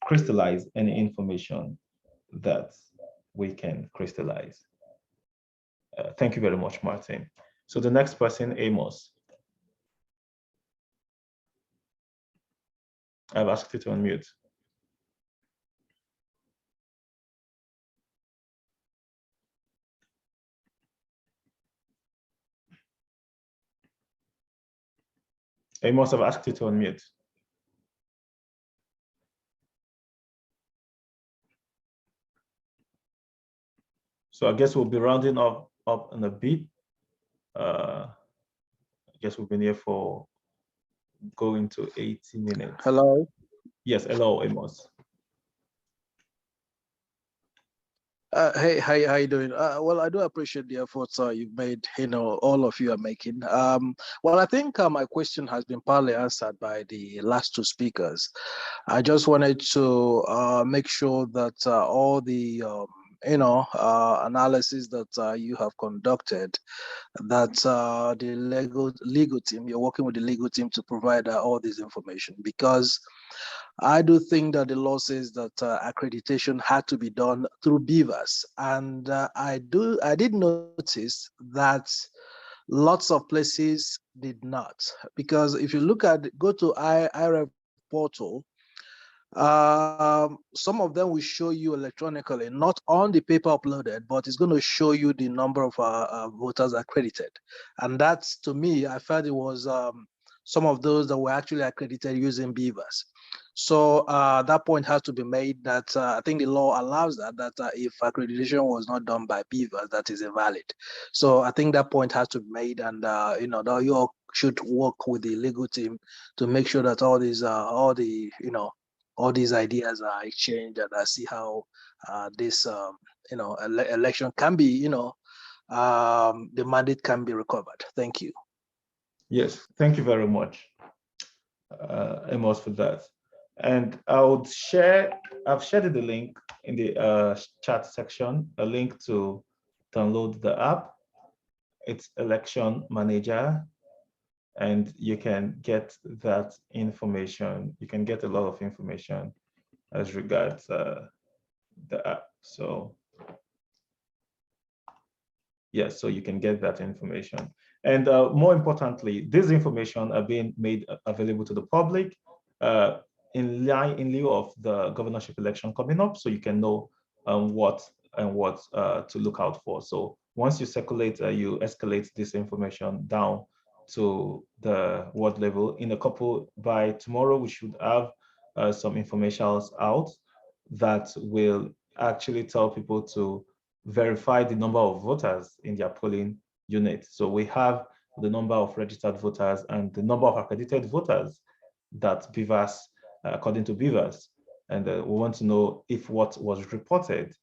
crystallize any information that we can crystallize. Thank you very much, Martin. So the next person, Amos. I've asked you to unmute. Amos, I've asked you to unmute. So I guess we'll be rounding up in a bit. I guess we've been here for going to 80 minutes. Hello. Yes, hello, Amos. Hey, how you doing? Well, I do appreciate the efforts you've made. All of you are making. Well, I think my question has been partly answered by the last two speakers. I just wanted to make sure that all the analysis that you have conducted, that the legal team, you're working with the legal team to provide all this information, because I do think that the law says that accreditation had to be done through BVAS, and I did notice that lots of places did not, because if you go to IRF portal, some of them will show you electronically, not on the paper uploaded, but it's going to show you the number of voters accredited, and that's, to me, I felt it was some of those that were actually accredited using BVAS. So that point has to be made, that I think the law allows that if accreditation was not done by BVAS, that is invalid. So I think that point has to be made, and that you all should work with the legal team to make sure that all these ideas are exchanged, and I see how this election can be, the mandate can be recovered. Thank you. Yes, thank you very much, Amos, for that. And I've shared the link in the chat section, a link to download the app. It's Election Manager, and you can get that information. You can get a lot of information as regards the app. So yes, so you can get that information. And more importantly, this information are being made available to the public in lieu of the governorship election coming up, so you can know what to look out for. So once you circulate, you escalate this information down to the ward level. By tomorrow, we should have some informations out that will actually tell people to verify the number of voters in their polling unit. So we have the number of registered voters and the number of accredited voters that BVAS, according to BVAS, and we want to know if what was reported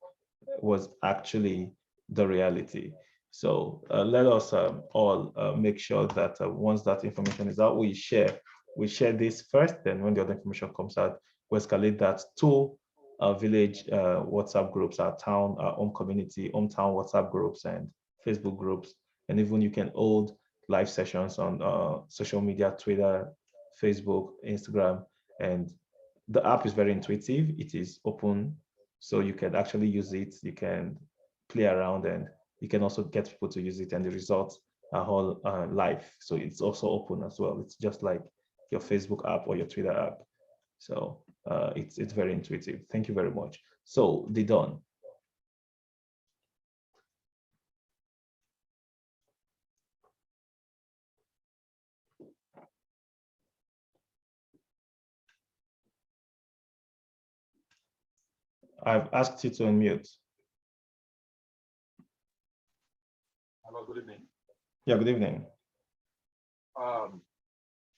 was actually the reality. So let us all make sure that once that information is out, we share this first. Then when the other information comes out, we escalate that to our village WhatsApp groups, our town, our home community, hometown WhatsApp groups and Facebook groups. And even you can hold live sessions on social media, Twitter, Facebook, Instagram. And the app is very intuitive. It is open, so you can actually use it. You can play around, and you can also get people to use it, and the results are all live. So it's also open as well. It's just like your Facebook app or your Twitter app. So it's very intuitive. Thank you very much. So Didon, I've asked you to unmute. Hello, good evening. Yeah, good evening.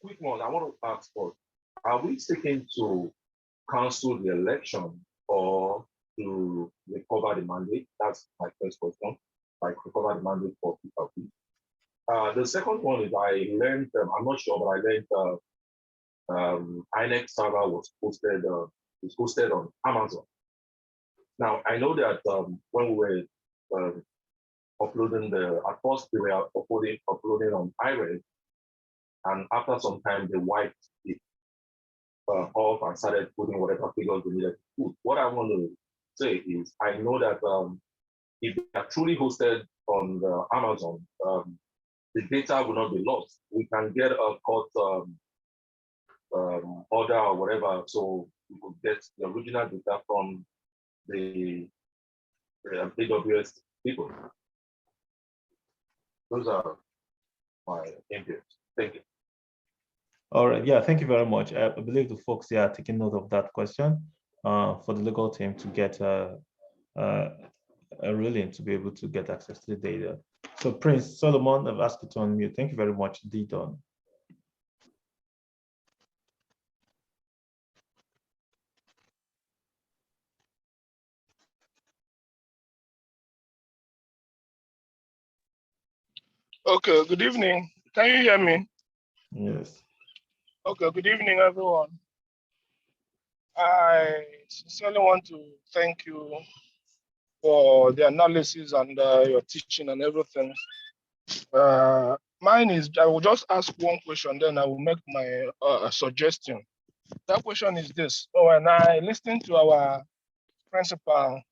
Quick one, I want to ask for, are we seeking to cancel the election or to recover the mandate? That's my first question, like recover the mandate for people. The second one is I learned, I'm not sure, but I learned INEC server was posted on Amazon. Now, I know that when we were uploading at first we were uploading on iRed, and after some time they wiped it off and started putting whatever figures we needed to put. What I want to say is, I know that if they are truly hosted on the Amazon, the data will not be lost. We can get a court order or whatever, so we could get the original data from the BWS people. Those are my inputs. Thank you. All right, yeah, thank you very much. I believe the folks here are taking note of that question for the legal team to get a ruling to be able to get access to the data. So Prince Solomon, I've asked you to unmute. Thank you very much, D-Don. Okay, good evening. Can you hear me? Yes. Okay, good evening, everyone. I sincerely want to thank you for the analysis and your teaching and everything. Mine is, I will just ask one question, then I will make my suggestion. That question is this. So when I listened to our principal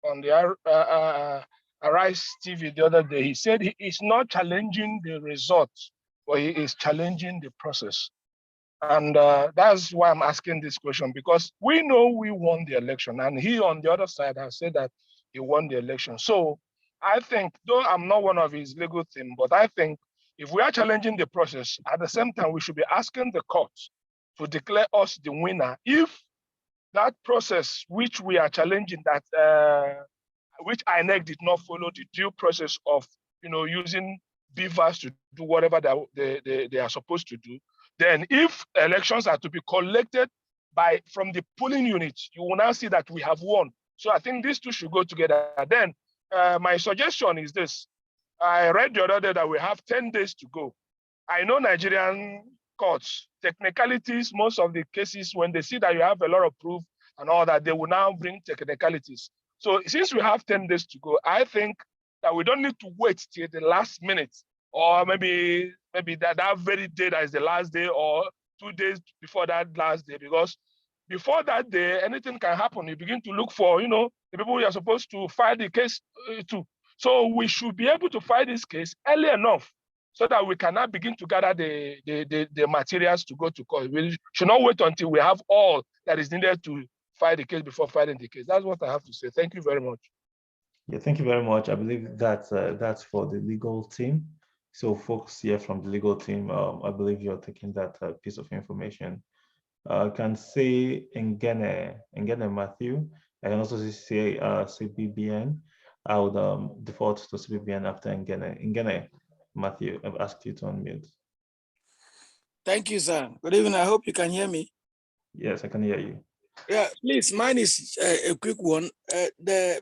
on the Arise TV the other day, he said he is not challenging the results, but he is challenging the process. And that's why I'm asking this question, because we know we won the election, and he on the other side has said that he won the election. So I think, though I'm not one of his legal team, but I think if we are challenging the process, at the same time, we should be asking the courts to declare us the winner if that process which we are challenging, that which INEC did not follow the due process of using BVAS to do whatever they are supposed to do. Then if elections are to be collected from the polling units, you will now see that we have won. So I think these two should go together. Then my suggestion is this. I read the other day that we have 10 days to go. I know Nigerian courts, technicalities, most of the cases, when they see that you have a lot of proof and all that, they will now bring technicalities. So since we have 10 days to go, I think that we don't need to wait till the last minute, or maybe that very day that is the last day, or 2 days before that last day, because before that day, anything can happen. You begin to look for, the people you are supposed to file the case to. So we should be able to file this case early enough so that we can now begin to gather the materials to go to court. We should not wait until we have all that is needed to file the case before filing the case. That's what I have to say. Thank you very much. Yeah, thank you very much. I believe that's for the legal team. So folks here from the legal team, I believe you're taking that piece of information. I can say Ngene Matthew. I can also say CBBN. I would default to CBBN after Ngene. Ngene Matthew, I've asked you to unmute. Thank you, sir. Good evening. I hope you can hear me. Yes, I can hear you. Yeah, please. Mine is a quick one.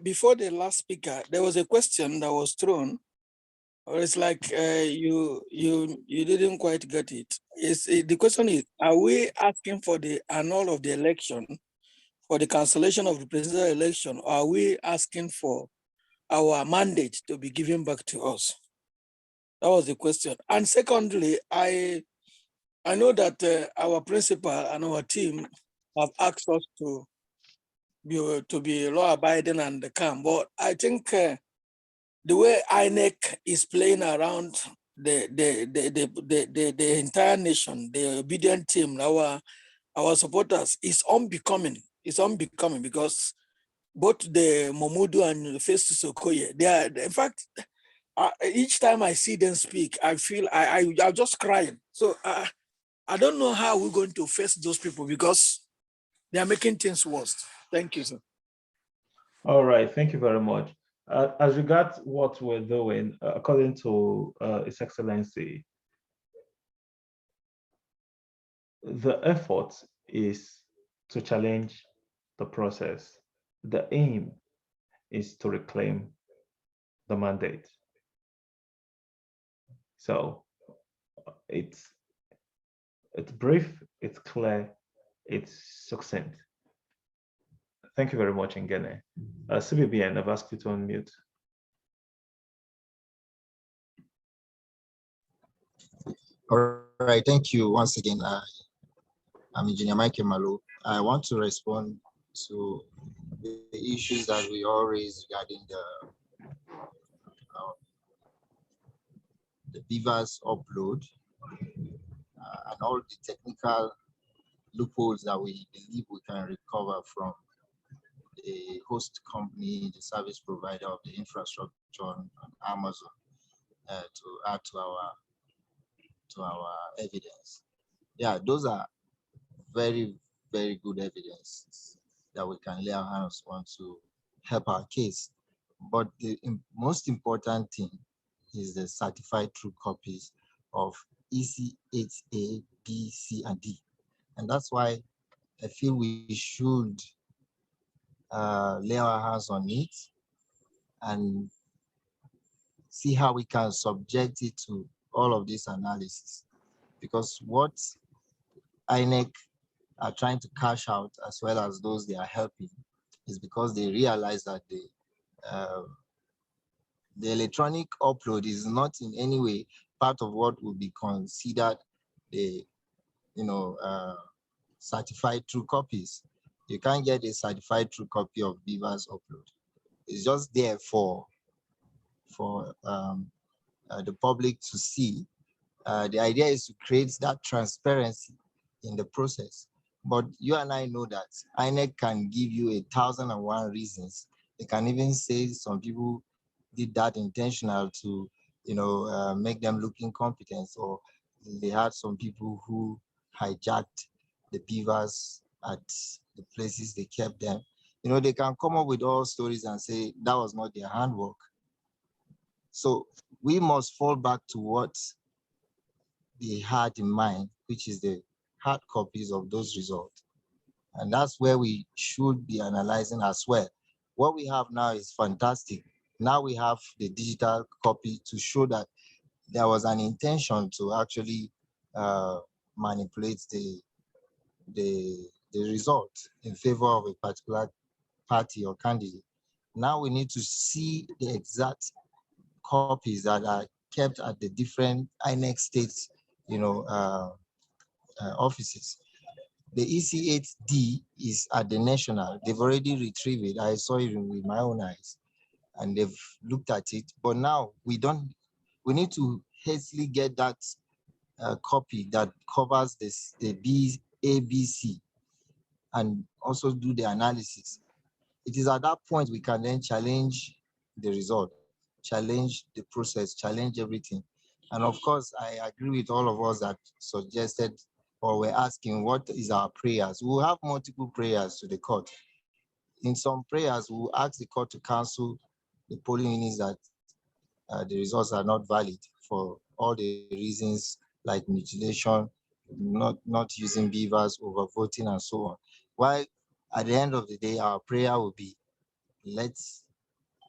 Before the last speaker, there was a question that was thrown. It's like you didn't quite get it. The question is: are we asking for the annul of the election, for the cancellation of the presidential election, or are we asking for our mandate to be given back to us? That was the question. And secondly, I know that our principal and our team have asked us to be law-abiding and calm, but I think the way INEC is playing around the entire nation, the obedient team, our supporters, is unbecoming. It's unbecoming because both the Momudu and Festus Okoye, they are, in fact, each time I see them speak, I feel I'm just crying. So I don't know how we're going to face those people because they are making things worse. Thank you, sir. All right, thank you very much. As regards what we're doing, according to His Excellency, the effort is to challenge the process. The aim is to reclaim the mandate. So it's brief, it's clear, it's succinct. Thank you very much, Ngene. CBBN, I've asked you to unmute. All right, thank you once again. I'm Engineer Michael Malo. I want to respond to the issues that we all raised regarding the BVAS upload and all the technical loopholes that we believe we can recover from the host company, the service provider of the infrastructure on Amazon to add to our evidence. Yeah, those are very, very good evidence that we can lay our hands on to help our case. But the most important thing is the certified true copies of EC8A, B, C, and D. And that's why I feel we should lay our hands on it and see how we can subject it to all of this analysis. Because what INEC are trying to cash out, as well as those they are helping, is because they realize that the electronic upload is not in any way part of what would be considered the certified true copies. You can't get a certified true copy of BVAS upload. It's just there for the public to see. The idea is to create that transparency in the process. But you and I know that INEC can give you 1,001 reasons. They can even say some people did that intentional to, make them look incompetent, or they had some people who hijacked the beavers at the places they kept them. They can come up with all stories and say that was not their handwork. So we must fall back to what they had in mind, which is the hard copies of those results. And that's where we should be analyzing as well. What we have now is fantastic. Now we have the digital copy to show that there was an intention to actually manipulate the result in favor of a particular party or candidate. Now we need to see the exact copies that are kept at the different INEC states, offices. The EC8D is at the national. They've already retrieved it. I saw it with my own eyes, and they've looked at it. But now we need to hastily get that copy that covers the ABC, and also do the analysis. It is at that point we can then challenge the result, challenge the process, challenge everything. And of course, I agree with all of us that suggested or were asking, what is our prayers? We'll have multiple prayers to the court. In some prayers, we'll ask the court to cancel the polling units that the results are not valid for all the reasons like mutilation, not using beavers, overvoting, and so on. While at the end of the day, our prayer will be, let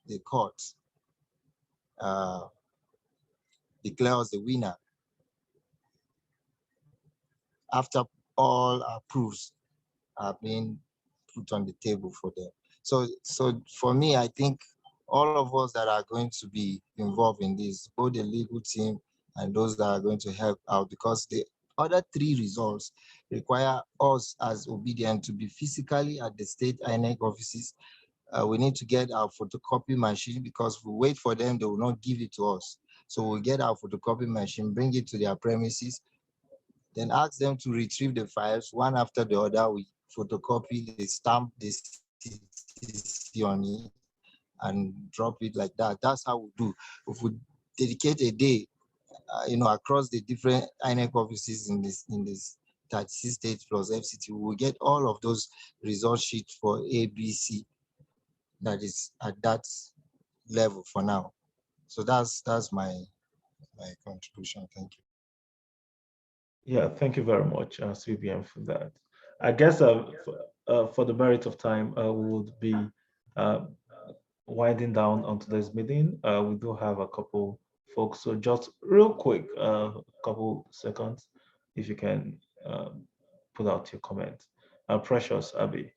the court declare us the winner after all our proofs are being put on the table for them. So for me, I think all of us that are going to be involved in this, both the legal team and those that are going to help out, because the other three results require us as obedient to be physically at the state INEC offices. We need to get our photocopy machine, because if we wait for them, they will not give it to us. So we'll get our photocopy machine, bring it to their premises, then ask them to retrieve the files one after the other. We photocopy, they stamp the CTC on it and drop it like that. That's how we do. If we dedicate a day, across the different INEC offices in this 36 states plus FCT, we will get all of those result sheets for ABC. that is at that level for now. So that's my contribution. Thank you. Yeah, thank you very much, CBM, for that. I guess for the merit of time, we would be winding down on today's meeting. We do have a couple folks, so just real quick, a couple seconds, if you can put out your comment. Precious, Abby.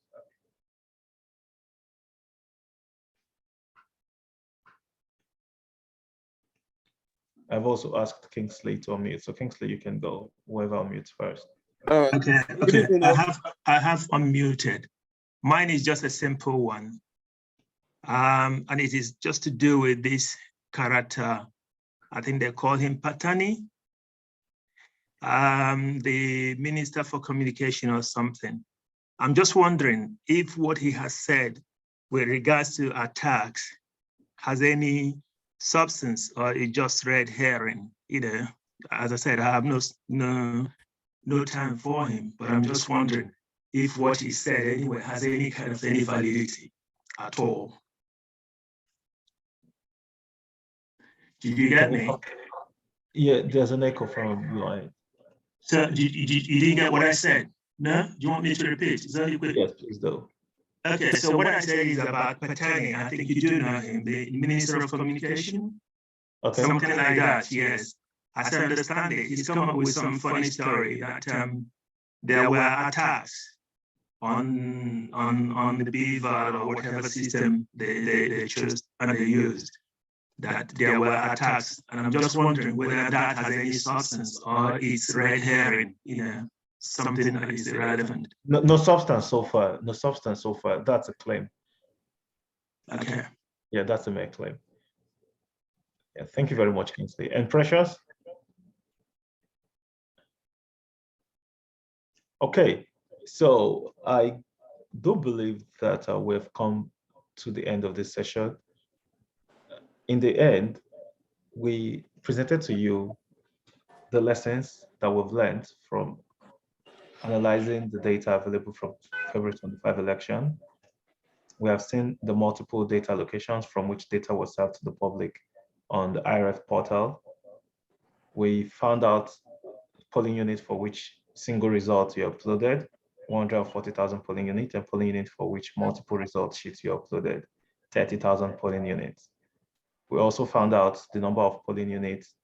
I've also asked Kingsley to unmute, so Kingsley, you can go. Whoever unmutes first. Okay. I have unmuted. Mine is just a simple one. And it is just to do with this character. I think they call him Patani, the Minister for Communication or something. I'm just wondering if what he has said with regards to attacks has any substance, or it just red herring. As I said, I have no time for him, but I'm just wondering if what he said anyway has any kind of any validity at all. Did you get me? Yeah, there's an echo from you. So you didn't get what I said? No? Do you want me to repeat? Is that quick? Yes, please do. Okay, so what I said is about Patani. I think you do know him, the Minister of Communication. Okay. Something like that, yes. As I understand it, he's come up with some funny story that there were attacks on the BVAS or whatever system they chose and they used, that there were attacks. And I'm just wondering whether that has any substance or it's red herring, something that is irrelevant. No substance so far. No substance so far. That's a claim. Okay. Yeah, that's a mere claim. Yeah, thank you very much, Kingsley. And Precious? Okay, so I do believe that we've come to the end of this session. In the end, we presented to you the lessons that we've learned from analyzing the data available from February 25 election. We have seen the multiple data locations from which data was served to the public on the IRF portal. We found out polling units for which single results you uploaded, 140,000 polling units, and polling units for which multiple result sheets you uploaded, 30,000 polling units. We also found out the number of polling units,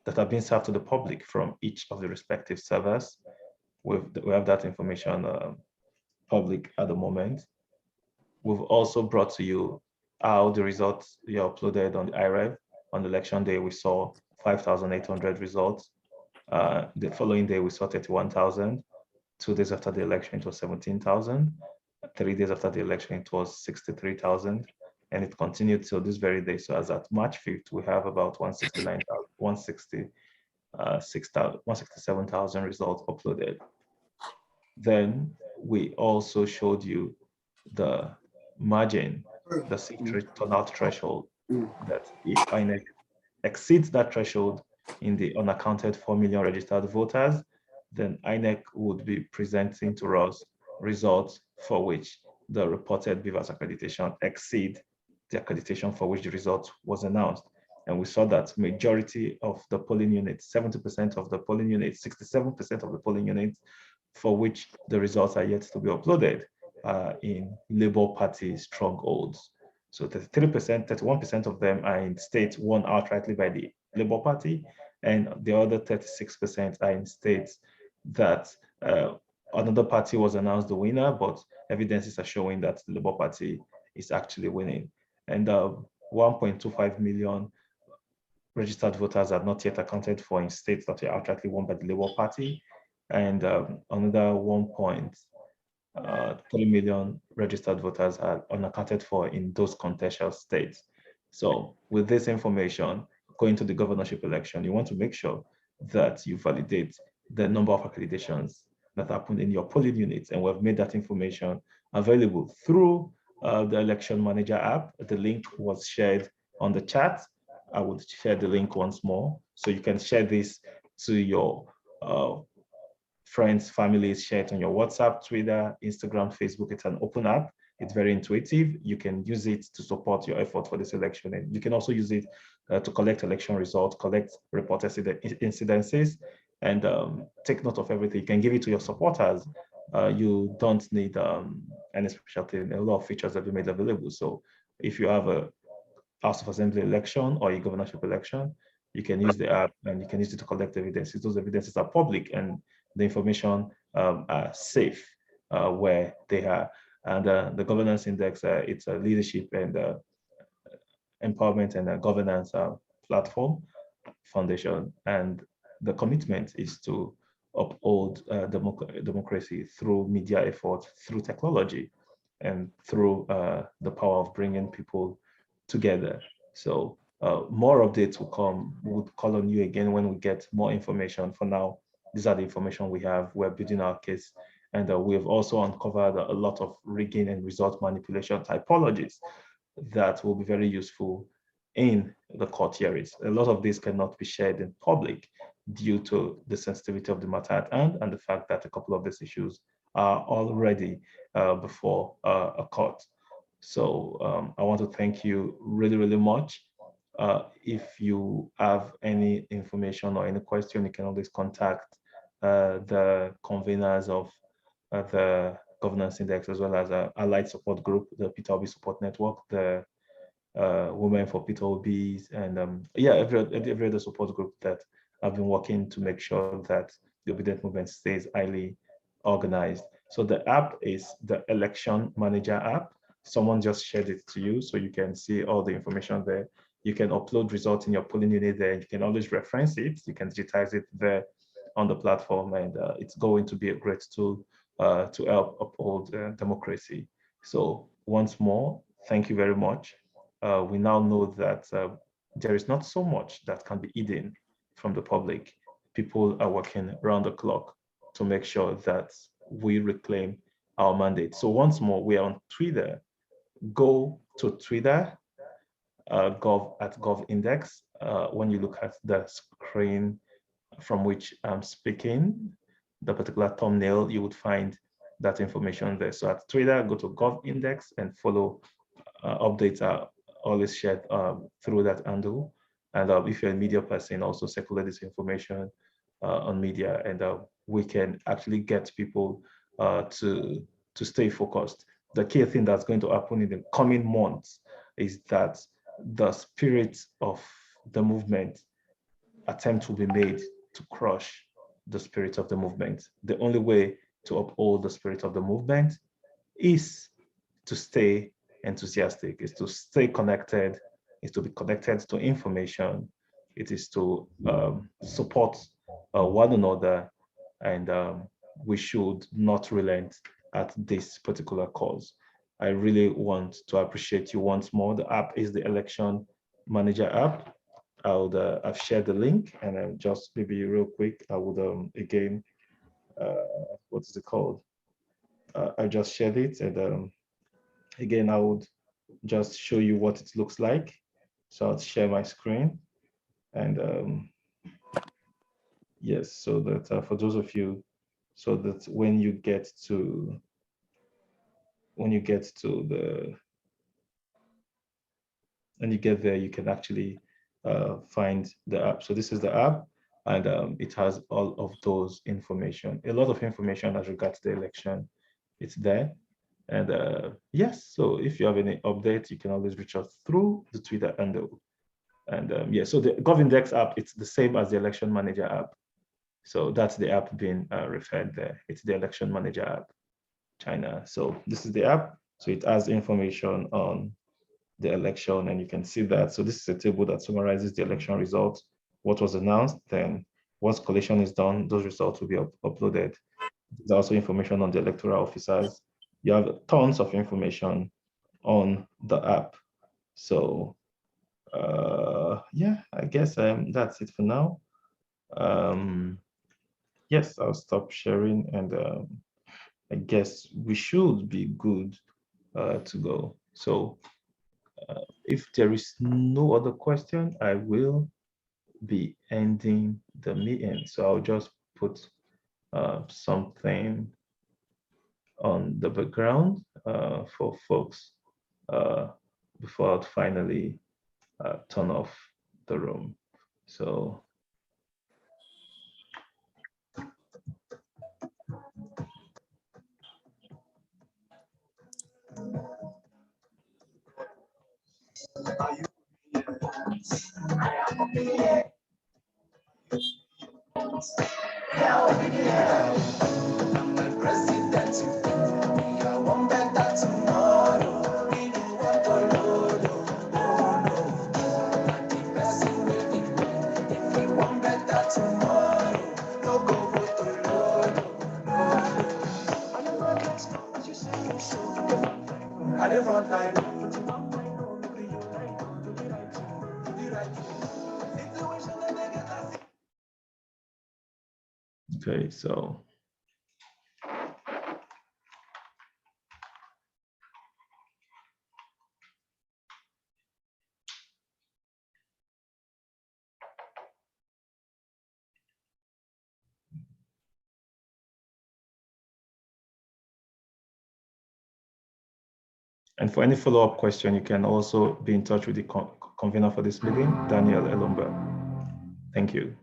that have been served to the public from each of the respective servers. We have that information public at the moment. We've also brought to you how the results you uploaded on the IREV. On election day, we saw 5,800 results. The following day, we saw 31,000. 2 days after the election, it was 17,000. 3 days after the election, it was 63,000. And it continued till this very day. So as at March 5th, we have about 167,000 results uploaded. Then we also showed you the margin, the secret turnout threshold, that if INEC exceeds that threshold in the unaccounted 4 million registered voters, then INEC would be presenting to us results for which the reported BVAS accreditation exceed the accreditation for which the result was announced. And we saw that majority of the polling units, 70% of the polling units, 67% of the polling units for which the results are yet to be uploaded in Labour Party strongholds. So 33%, 31% of them are in states won outrightly by the Labour Party, and the other 36% are in states that another party was announced the winner, but evidences are showing that the Labour Party is actually winning. And 1.25 million registered voters are not yet accounted for in states that are outrightly won by the Labour Party, and another 1.3 million registered voters are unaccounted for in those contentious states. So with this information, going to the governorship election, you want to make sure that you validate the number of accreditations that happened in your polling units, and we've made that information available through the Election Manager app. The link was shared on the chat. I would share the link once more, so you can share this to your friends, families, share it on your WhatsApp, Twitter, Instagram, Facebook. It's an open app. It's very intuitive. You can use it to support your effort for this election. And you can also use it to collect election results, collect reported incidences, and take note of everything. You can give it to your supporters. You don't need any special thing. A lot of features have been made available. So if you have a House of Assembly election or a governorship election, you can use the app and you can use it to collect evidences. Those evidences are public and the information are safe where they are. And the governance index, it's a leadership and empowerment and a governance platform foundation. And the commitment is to uphold democracy through media effort, through technology, and through the power of bringing people together. So more updates will come. We would call on you again when we get more information. For now, these are the information we have. We're building our case. And we have also uncovered a lot of rigging and result manipulation typologies that will be very useful in the court hearings. A lot of this cannot be shared in public due to the sensitivity of the matter at hand and the fact that a couple of these issues are already before a court. So I want to thank you really, really much. If you have any information or any question, you can always contact the conveners of the governance index, as well as allied support group, the Peter Obi support network, the Women for Peter Obi's, and yeah, every other support group that have been working to make sure that the obedient movement stays highly organized. So the app is the Election Manager app. Someone just shared it to you, so you can see all the information there. You can upload results in your polling unit there. You can always reference it. You can digitize it there on the platform, and it's going to be a great tool to help uphold democracy. So once more, thank you very much. We now know that there is not so much that can be hidden from the public. People are working around the clock to make sure that we reclaim our mandate. So once more, we are on Twitter. Go to Twitter, Govindex. When you look at the screen from which I'm speaking, the particular thumbnail, you would find that information there. So at Twitter, go to Govindex and follow. Updates are always shared through that handle. And if you're a media person, also circulate this information on media, and we can actually get people to stay focused. The key thing that's going to happen in the coming months is that the spirit of the movement attempt will be made to crush the spirit of the movement. The only way to uphold the spirit of the movement is to stay enthusiastic, is to stay connected, is to be connected to information, it is to support one another, and we should not relent at this particular cause. I really want to appreciate you once more. The app is the Election Manager app. I've shared the link, and I'm just maybe real quick, I would again, what is it called? I just shared it, and again, I would just show you what it looks like. So I'll share my screen, and yes, so that for those of you, so that when you get to when you get there, you can actually find the app. So this is the app, and it has all of those information, a lot of information as regards the election. It's there. And yes, so if you have any updates, you can always reach out through the Twitter handle. And yeah, so the Govindex app, it's the same as the Election Manager app. So that's the app being referred there. It's the Election Manager app, China. So this is the app. So it has information on the election, and you can see that. So this is a table that summarizes the election results, what was announced, then once collation is done, those results will be uploaded. There's also information on the electoral officers. You have tons of information on the app. So yeah, I guess that's it for now. Yes, I'll stop sharing, and I guess we should be good to go. So if there is no other question, I will be ending the meeting. So I'll just put something on the background for folks before I finally turn off the room. So okay, so and for any follow-up question, you can also be in touch with the convener for this meeting, Daniel Elomba. Thank you.